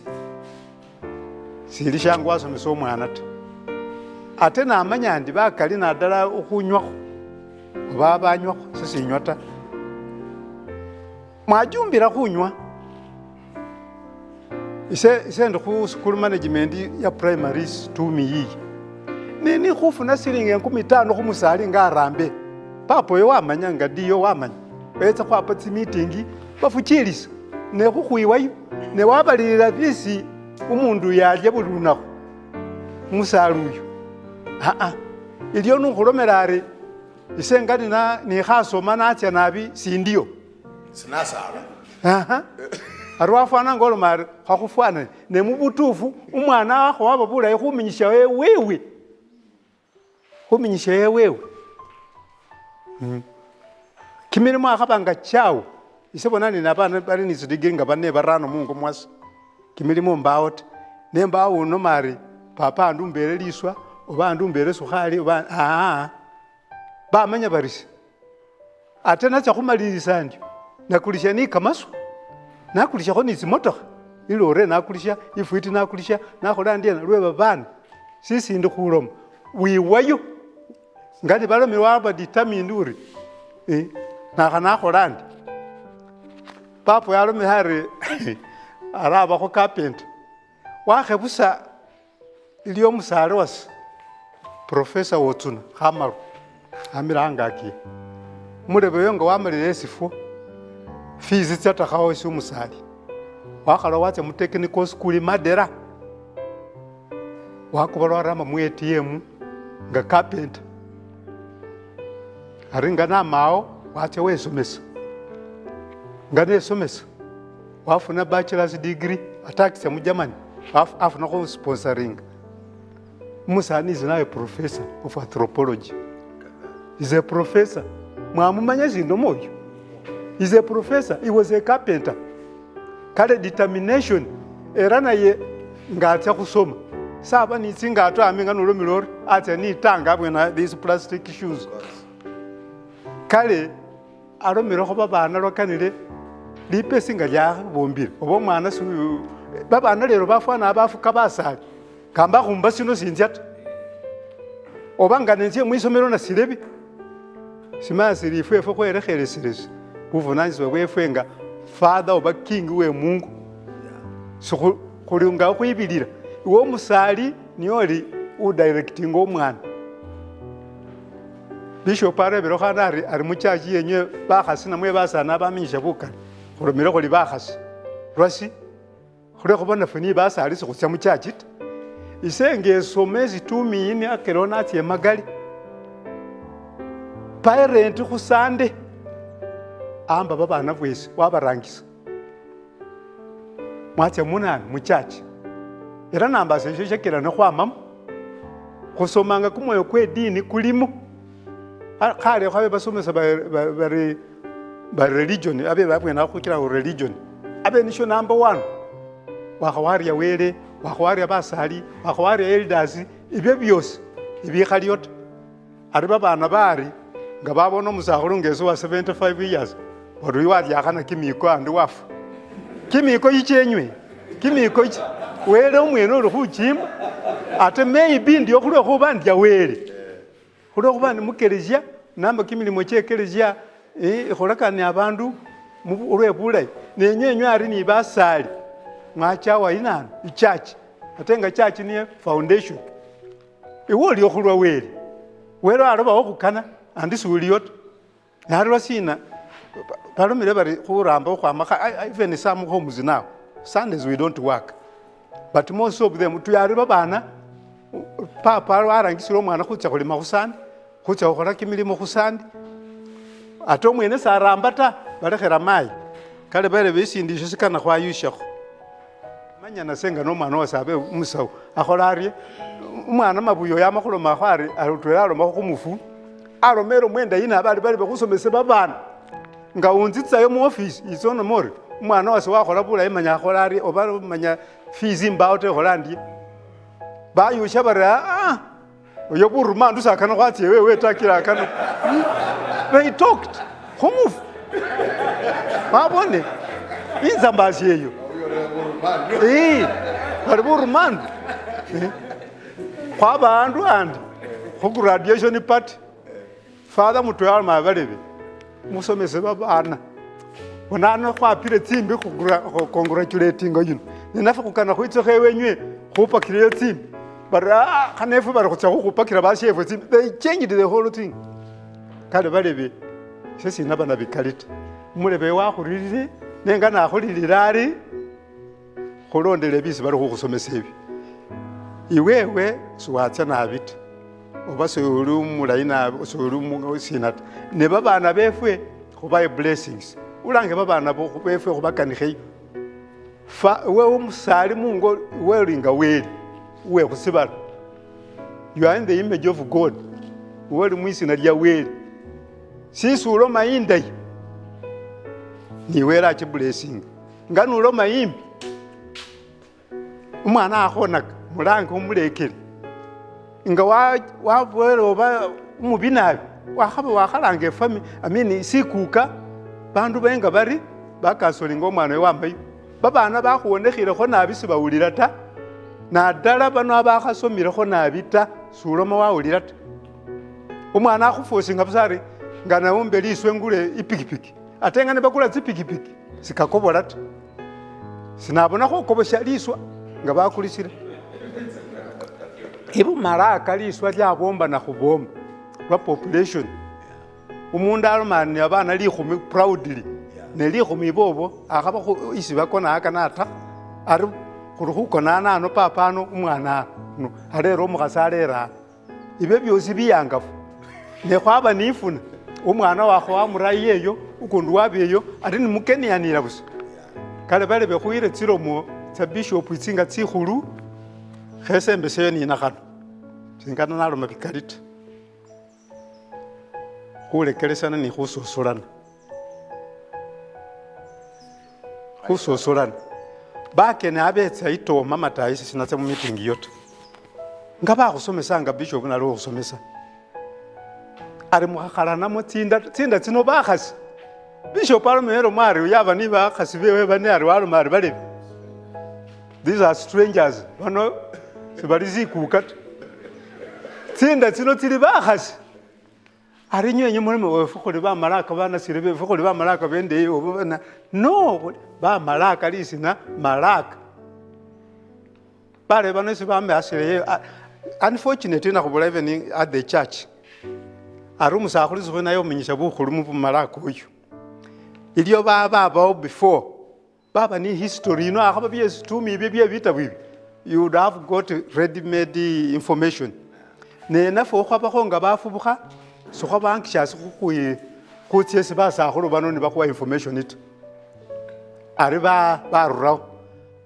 sili shangu wasomesa omwana ta ate namanya ndi bakali nadala okhunywakho oba banywakho sisinywa ta mwajumbira khunywa ise ndi khu school management ya primary SITUMI iyi nini khufuna silingi 15 khumusali ngarambe papo yo wamanya ngadiyo wamanya wetsa khwapa tsimeeting bafuchilisa ne khukhwiwayo ne wabalilira bisi umundu yalya bulunakho musali uyu iliyo nukhulomela ari ise ngati nikhasoma natya nabi sindiyo sinasala ari wafwana ngoloma ari khakhufwana ne mubutufu umwana wakho waba bulayi khuminyisha wewe khuminyisha wewe kimilimo akhabanga chawo ise bona ni nabana bali ni zidigiri nga bane barano mungu mwasi kimilimo mbawo ta nembawo uno mari papa andumbere liswa oba andumbere sukhali oba bamanya barisi ate natsa khumalilisa ndio nakulisha ni kamaso nakulisha kho ni zimotoka ilore nakulisha ifuiti nakulisha nakhola ndiye lwe babana sisi ndi khuloma wiwayo ngati balome waba determined uri nakhola ndi papo yalome hari araba kho carpenter wakhebusa iliyo musale wasi Professor Wotsuna Khamaru amiranga aki murebe yonga wamalire sifo fees tsatakhawo si umusali wakhala watsa mu technical school Madera wakubalwa rama mu ATM nga carpenter aringa na mao watsa wesomesa ngane somesa wafuna bachelor's degree atakisa mu Germany afuna ko sponsoring Musani is now a professor of anthropology. He's a professor. Mwamumanya zindo moyo. He's a professor. He was a carpenter. Kale determination erana ye ngatya kusoma. Saba ni tsinga ato aminga no lomilori atya ni tanga abwena these plastic shoes. Kale aromero ko babana lokanire lipesinga lya bombire. Obo mwana su babana lero bafana abafuka basali. Kamba khumba sino sinjata obanga nenje mwisomero na silebi simasi ifwe khwerekhelesiresi buvunanzibwa bwefwenga father oba king we mungu khulinga khwibilira iwo musali nioli udirecting omwana bishop arebero khana ari muchaji yenye bakhasi namwe basana baminyisha bukali khulomera khuli bakhasi rwasi khule khubona funi basali sikhutsa muchaji isenge somezi SITUMI ini akerona ati magali parent khusande amba babana bwese wabarangisa mwatya munani muchachi era namba seshekera no khwamama khusomanga kumoyo kwe dini kulimo khale khabe basomesa ba religion abe babwena khukira religion abe nisho number 1 wakhawari wele wakhawari basali wakhawari elders ibyo byose ibikhaliota ari babana bari nga babona musakhulu ngeso wa 75 years wari wali akhana kimiko andi wafu kimiko yichenywe kimiko wele omwene uri khuchimba ate maybe ndiyo khulwe khuba ndya wele khulwe khuba ni mukelezia namba kimilimo chekelezia ikholakani abandu ulwe bulayi nenyenywe ari ni basali mwachawa inani ichurch atenga church ni foundation iwo liyo khulwa wele wele aloba okhukana andisi uliyota narwa sina balomile bari khuramba khwamaka even some homes now Sundays we don't work but most of them tuyari babana papa arangisiro mwana khutsa khulima khusandi khutsa khukhola kimilimo khusandi ato mwene saramba ta balekhera mai kale bale besindisho sikana khwayushakho manyana senga no mwana wasabe musawo akhola ari umwana mabuyo yamakhuloma khwari arutwera aloma khumufu alomero mwenda yina bali bekhusomesa babana nga unzitsayo mu office isono more umwana wase wakhola bulayi manya akhola ari oba manya fees mbawo te Holandi bayusha bara oyo buruma ndusakana khwatye wewe takira kana They talked. Khumufu. Babone. Inzambazi yeyo. Bari burumanda. Kwa bandu andi. Ku graduation party. Father mutwala mabalebe. Musomese babana. Bonana kwa pire timbi ku congratulating you. Ninafa kukana kuitso khewenywe kupakira yo team. Bara kanefu bara kutsa kupakira bashefu team. They changed the whole thing. Kale balebe. Sisi nabana bikalita. Mulebe wa khurire nenga na khulilirari khulondele bisi bari khukusomesa ebi. Iwewe suwatsa nabita. Oba soli umulayi nabi soli umusinata. Ne babana befwe khubaye blessings. Ulange babana befwe khubakanikhe. Fa wewe umusali mungo welinga weli uwe kusibala. You are in the image of God. Weli mwisina lya weli. Sisi ulo mayindai. Niwera chi blessing. Ngani ulo mayimbi. Umwana akhonaka mulange umulekele. Nga wavwele oba umubinabi. Wakhalange family. Sikuka. Bandu benga bari. Bakasolinga omwana we wambayo. Babana bakhuwonekhilekho nabi sibawulira ta. Naddala bano abakhasomilekho nabi ta. Suloma wawulira ta. Umwana akhufosinga busari. Nga naumbe liswe ngule ipikipiki. Atenga ne bakula zipikipiki. Sikakobola ta. Sinabona ko kobosha liswa nga bakulisira. Ibu maraka liswa lya bomba na khubomba. Kwa population. Umundu alumani abana likhumi proudly. Ne likhumi bobo akhaba isi bakona akanata. Ari khurukona nano papa no umwana no. Arero omukhasarera. Ibe byosi biyangafu. Ne khwaba nifuna. Umwana wakho wamurayi eyo ukundu wabeyo ati ni mukeniyanira busa. Kale bale bekhuire tsilomo tsa bishop itsinga tsikhulu khesembeseyo nina khano. Singana naloma bikalita. Khulekelesana ni khusosolana. Khusosolana. Bakene abetsa itoma matayisi sinatse mu meeting yote. Ngaba khusomesa nga bishop nalo khusomesa. Ari mukhalana mo tsinda tsino bakhasi. Bishop alomero mari yaba ni bakhasi bewe bane ari walo mari bale. These are strangers. Bano sibalizi kukata. Tsinda tsino tsili bakhasi. Ari nyenye mulimo wefukhole ba malaka bana sirebe wefukhole ba malaka bende yo no ba malaka lisina malaka. Bale bano sibambe asire. Unfortunately na khubula even at the church. Arumu sakhulisi khona yo menyesha bukhulu mu malaka oyo. Iliyo baba before. Baba ni history no akhaba bye SITUMI bye bita bibi. You would have got ready-made information. Ne nafo khaba khonga bafubuka so khaba anxious khutse se ba sakhulu bano ni bakwa information it. Ari ba rurawo.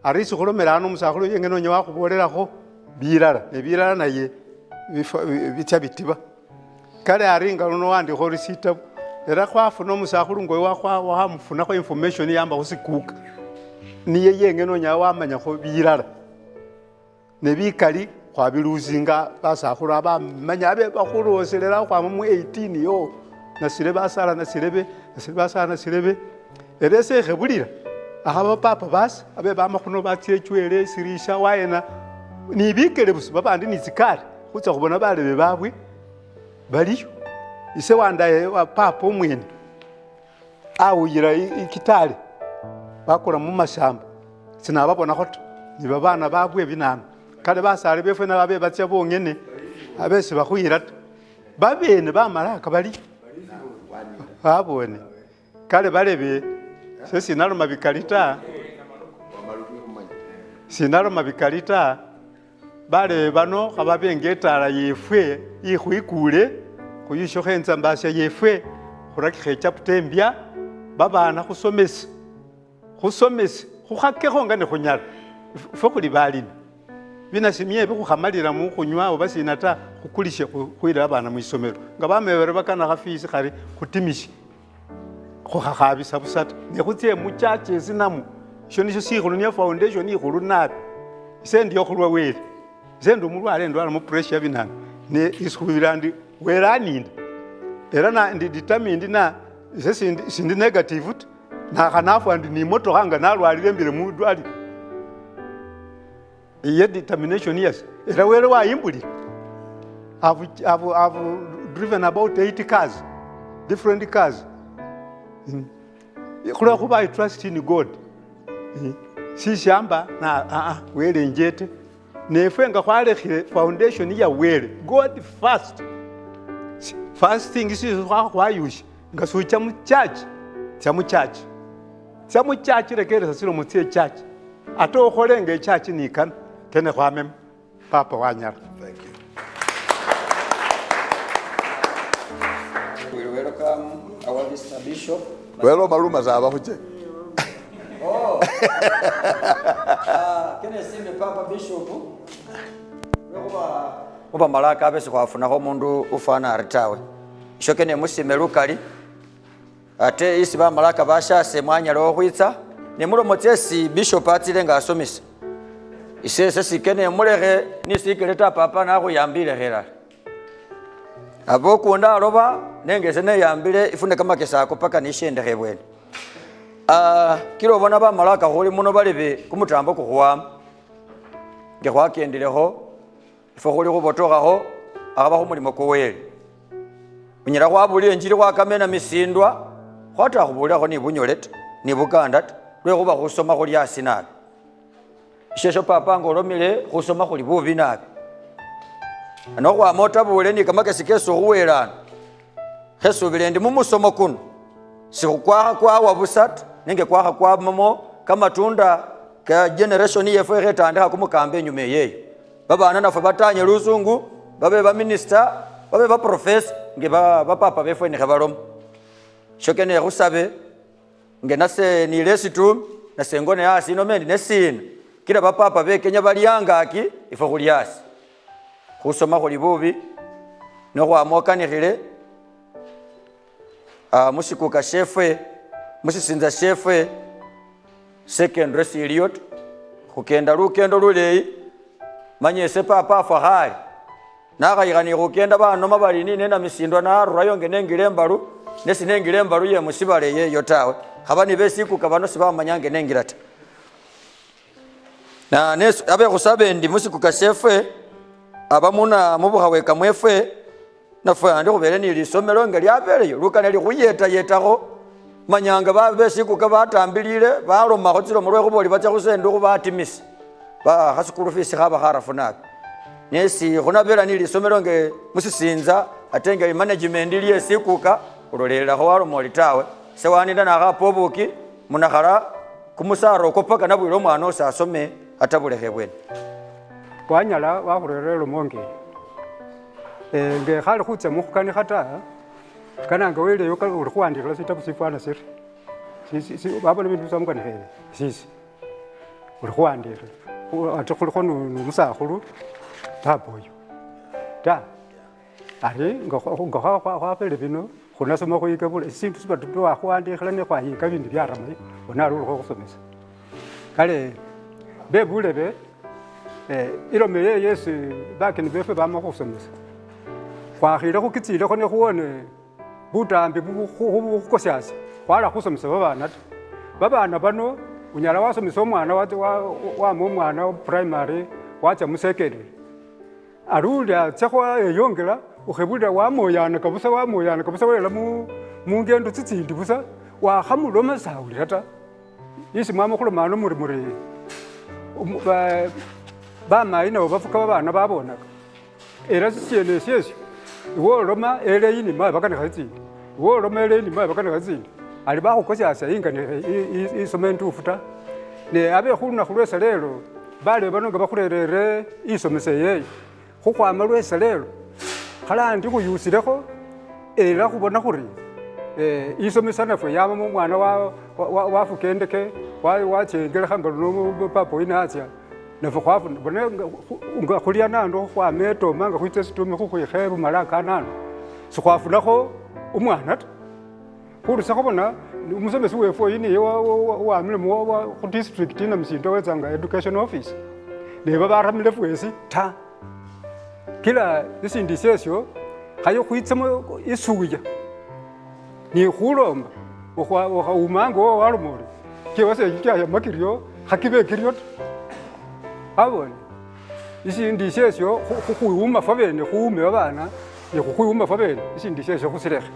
Ari se khulomela no musakhulu yengeno nyawa khubolela kho birara. Ne birara naye bitya bitiba. Kale aringa no wandi khori sita era khwafuna omusakhulu ngoye wakhamufuna kho information yamba khusikuka niye yengeno nyawa amanya kho birara ne bikali khwabiluzinga basakhulu abamanya abe bakhuloselela khwama mu 18 yo nasire basala nasirebe erese khebulira akhaba papa basi abe bamakhuno batyechwele sirisha waena ni bikele busi babandi ni zikali khutsa khubona balebe babwe baliyo ise wandaye wa papa omwene awuyira ikitale bakora mu mashamba sinababona khoto ni babana babwe binana kale basale befwe na babe batya bongene abese bakhuyira babene bamalaka bali babone kale balebe sesi naloma bikalita bale bano khababengeta yefwe ikhwikule khuyisho khenza mbasya yefwe khurakikhe chapter mbya babana khusomesa khukhakekho nga ne khunyala fo khuli balini bina simye bikukhamalira mu khunywa oba sinata khukulishe khuira abana mu isomero nga bamebere bakana khafisi khari khutimishi khukhabisa busata ne khutye mu church esinamu sho nisho sikhulu ne foundation ikhulu nabi sendi yokhulwa wele sendi umulwale ndwala mu pressure binana ne iskhubirandi weraninda era na ndi determined na sindi negative na khanafu andi ni moto hanga nalwalire mbire mudwali iye determination yes era wele wa imbuli I've driven about 80 cars different cars khula khuba I trust in God si shamba na wele njete nefe nga khwalekhile foundation ya wele God first thing is khwayushi nga sucha mu church mu church lekeresa silo mu church ato okholenge church nikana kene khwamem papa wanyara. Thank you. We welcome our Mr. Bishop. Welo maluma za abahuche. Oh. Can I see the Papa Bishop? Uba malaka abese kwafuna ko mundu ufana aritawe. Shokene musime lukali. Ate isi ba malaka bashase mwanya lo khwitsa. Ne mulomotesi Bishop atilenga asomisa. Isese sikene mulere nisikeleta papa na kuyambile hera. Abo kunda aloba nengese ne yambile ifune kama kesako paka nishende hebweni. Kilo bona ba malaka holi muno balibe kumutambo kuhwa. Nge kwakendileho ifo holi kubotokaho abaho mulimo kuwele. Unyira kwabuli enjiri kwa kamena misindwa kwata kubulako ni bunyoleta ni buganda lwe kuba kusoma kuli asinabi. Shesho papa ngolomile kusoma kuli bubi nabi. Anokwa mota bule ni kama kesikeso huwelana. Heso bilendi mumusomo kuno. Sikukwa wabusat nenge kwa mamo kama tunda ka generation yefu retandika kumukambe nyume yeye. Baba anana fa batanye luzungu, babe ba minister, babe ba professor, nge ba papa befu ni khabalom. Shokene rusabe nge nase ni SITUMI na sengone yasi no mendi nesina. Kila ba papa be Kenya bali yangaki ifo kuliasi. Kusoma kuli bubi no kwa mokanirire musikuka chefwe musisinza chefwe secondary seriot kukenda lukendo luleyi manyese papa afahali nakayikani kukenda banoma bali nine na misindwa na rurayo ngenengile mbalu nesinengile mbalu ye musibale yeyo tawe habani besikuka bano sibamanyange nengilata na nesu abe kusabe ndi musikuka chefwe abamuna mubuhawe kamwefwe nafwe andi kubele ni lisomero ngali abeleyo lukana li kuyeta yetaho manyanga babesikuka batambilile baloma khotsilo mulwe kuboli bacha kusendu kubatimisa ba hasukulu fisi khaba kharafunabi nesi khunabela ni lisomero nge musisinza atenge management liye sikuka ulolela khwalo molitawe sewanida na khapobuki munakhala kumusaro kopaka nabwilo mwana osasome atabulekhe bwene wanyala wakhurerelo monge nge khali khutsa mukhukani khata kana nga weleyo uli khuwandikhila sitabu sifwana siri babona bindu bisamukanikhe sisi uli khuwandikhila ate khulikho numusakhulu papa oyo ta ari nga khwafele bino khunasoma khuyika bula sindu sibatutu wakhuwandikhila nekhwayika bindu byaramayo onali ulikho khusomesa kale bebulebe ilome ye yesi bakini befe bama khusomesa khwakhile khukitsilekho nekhuwone butambi khukosyasi khwala khusomesa babana ta babana bano unyala wasomesa omwana wama omwana primary wacha musecondary aruli atsakho eyongela ukhebulira wamoyana kabusa wela mungendo tsitsindi busa wakhamuloma sawulira ta isi mwama khulomana muri bamayi nabo bafuka babana babonaka era sisyene syesyo iwoloma eleyi nimaye bakanikha itsindi iwoloma eleyi nimaye bakanikha itsindi ali bakhukosyasya inganikhe isoma entufu ta ne abekhulunakhu lwesa lelo bale bano nga bakhurerere isomesa yeyo khukhwama lwesa lelo khalandi khuyusilekho era khubona khuri isomesa nafwe yamamo omwana wafuka endeke wachengelekha nga luno papa winatsya nafwe khwafuna bona nga khulya nando khwama etoma nga khwitsa SITUMI khukhwikhe bumalaka nando sikhwafunakho omwana ta khurusakho bona umusomesi wefu oyu niye wamilemo khu district na msindo wetsanga education office neba baramile fwesi kila isindi syesyo khayo khwitsamo isuya ni khulomba ukhaumanga wo walomole kiwase ikya makirio hakibe kirio abone isindi shesho khukhuyuma fabene khuume babana ne khukhuyuma fabene isindi shesho khusirekhe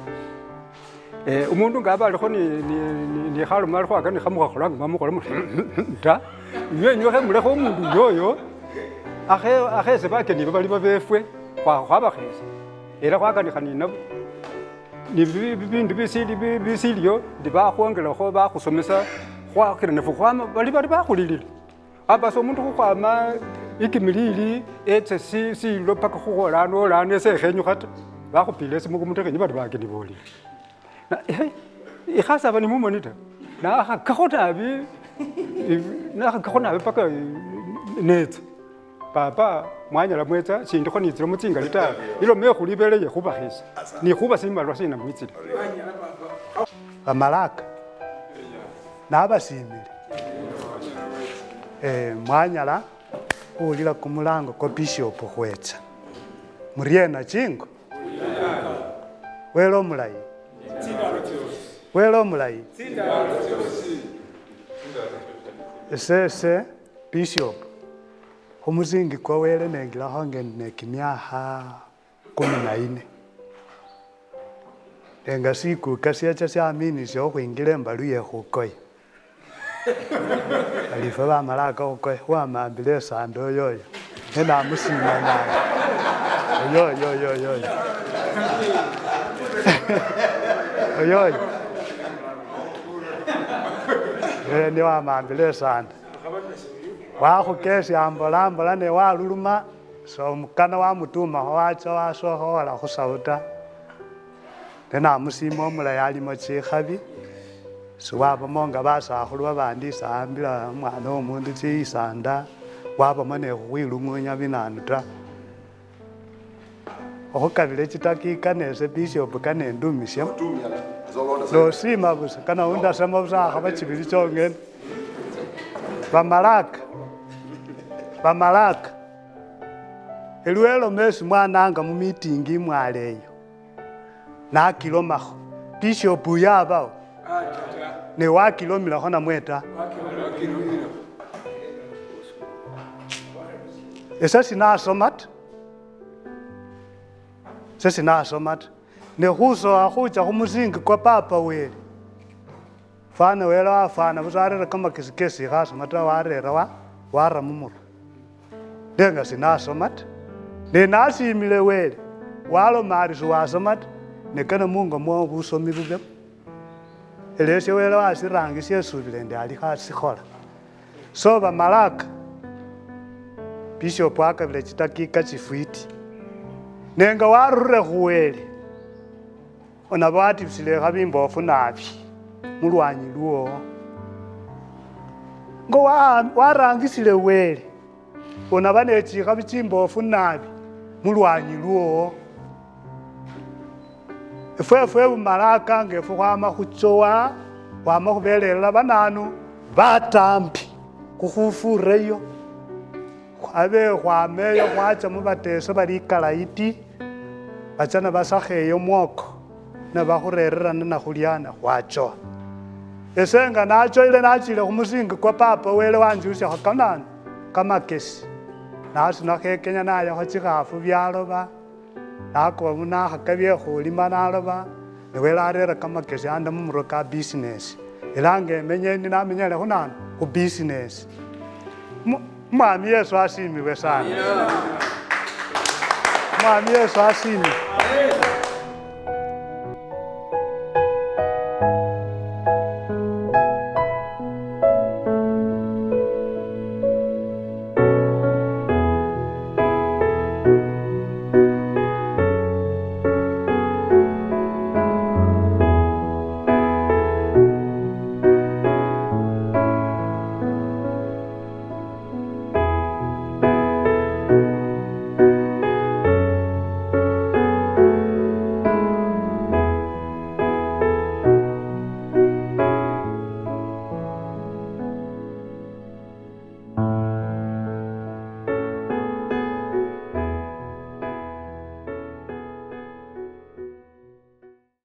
umundu ngaba alikho ni khaloma alikho akani khamukha khulanga mamukhola muti ta yenyo khemulekho umundu yoyo akhese bakeni bali babefwe khwabakhese era khwakanikha ninabo ni bibindu bisilio ndibakhwongelakho bakhusomesa khwakhira nefu khwama bali bakhulilile abasa omundu khukhwama ikimilili etse silo paka khukholana olana esekhenyukha ta bakhupile esimu kumutekhenyi bali bakeni bolile ikhasa bani mumoni ta nakhakakho nabi paka netsa papa mwanyala mwetsa sindikho nitsile mutsingali ta ilome khulibeleye khubakhisa ni khuba simalwa sina mwitsile bamalaka nabasimile mwanyala khulila kumulango kwa bishop khwetsa muriena chingo welo mulayi welo mulayi esese bishop khumusingi kwa wele nengilakho ngene kimyaha 14 enga sikuka syacha syamini syokhwingila embalu yekhukoya alife bamalaka khukoya wamambile esande oyoyo nenamusima naye oyoyo oyoyo ni wamambile esande wakhukesya mbolambola ne waluluma somukana wamutumakho wacha wasokhowola khusawu ta nenamusima omulayi alimo chikhabi siwabamo nga basakhulu babandi sahambila omwana womundu chiisanda wabamo nekhukhwilung'unya binanu ta okhukabile chitakika nese bishop kanendumisya nosima busa kana undasema busa akhaba chibili chongene bamalaka elwelo mesi mwananga mumitingi mwaleyo nakilomakho bishop yabawo ne wakilomilakho namweta ese sinasoma ta nekhusowa khucha khumusingi kwa papa wele fana wele wafana busa warera kamakesikesi ikhasoma ta warera wara mumurwe nenga sinasoma ta nenasimile wele waloma ari siwasoma ta nekana munga mwo busomi bubemo elesye wele wasirangisya esubile ndi alikho asikhola so bamalaka bishop akabile chitakika chifwiti nenga warure khuwele onaba watibisilekha bimbofu nabi mulwanyi lwowo ngo warangisile wele onaba nechikha bichimbofu nabi mulwanyi lwowo efwe bumalaka ngefu khwama khuchowa khwama khubelela bananu batambi khukhufureyo khwabe khwameyo khwacha mubatese balikalaiti bachana basakheyo mwoko nabakhurererana nakhulyana khwachowa esenga nachoile nachile khumusingi kwa papa wele wanjusyakho kananu kamakesi nasinakheekenya nayakho chikhafu byaloba nakomu nakhakabye khulima naloba newele arera kamakesi anda mumuro ka business elanga emenyendi namenyele khunanu khu business mwami yesu asimiwe sana mwami yesu asimiwe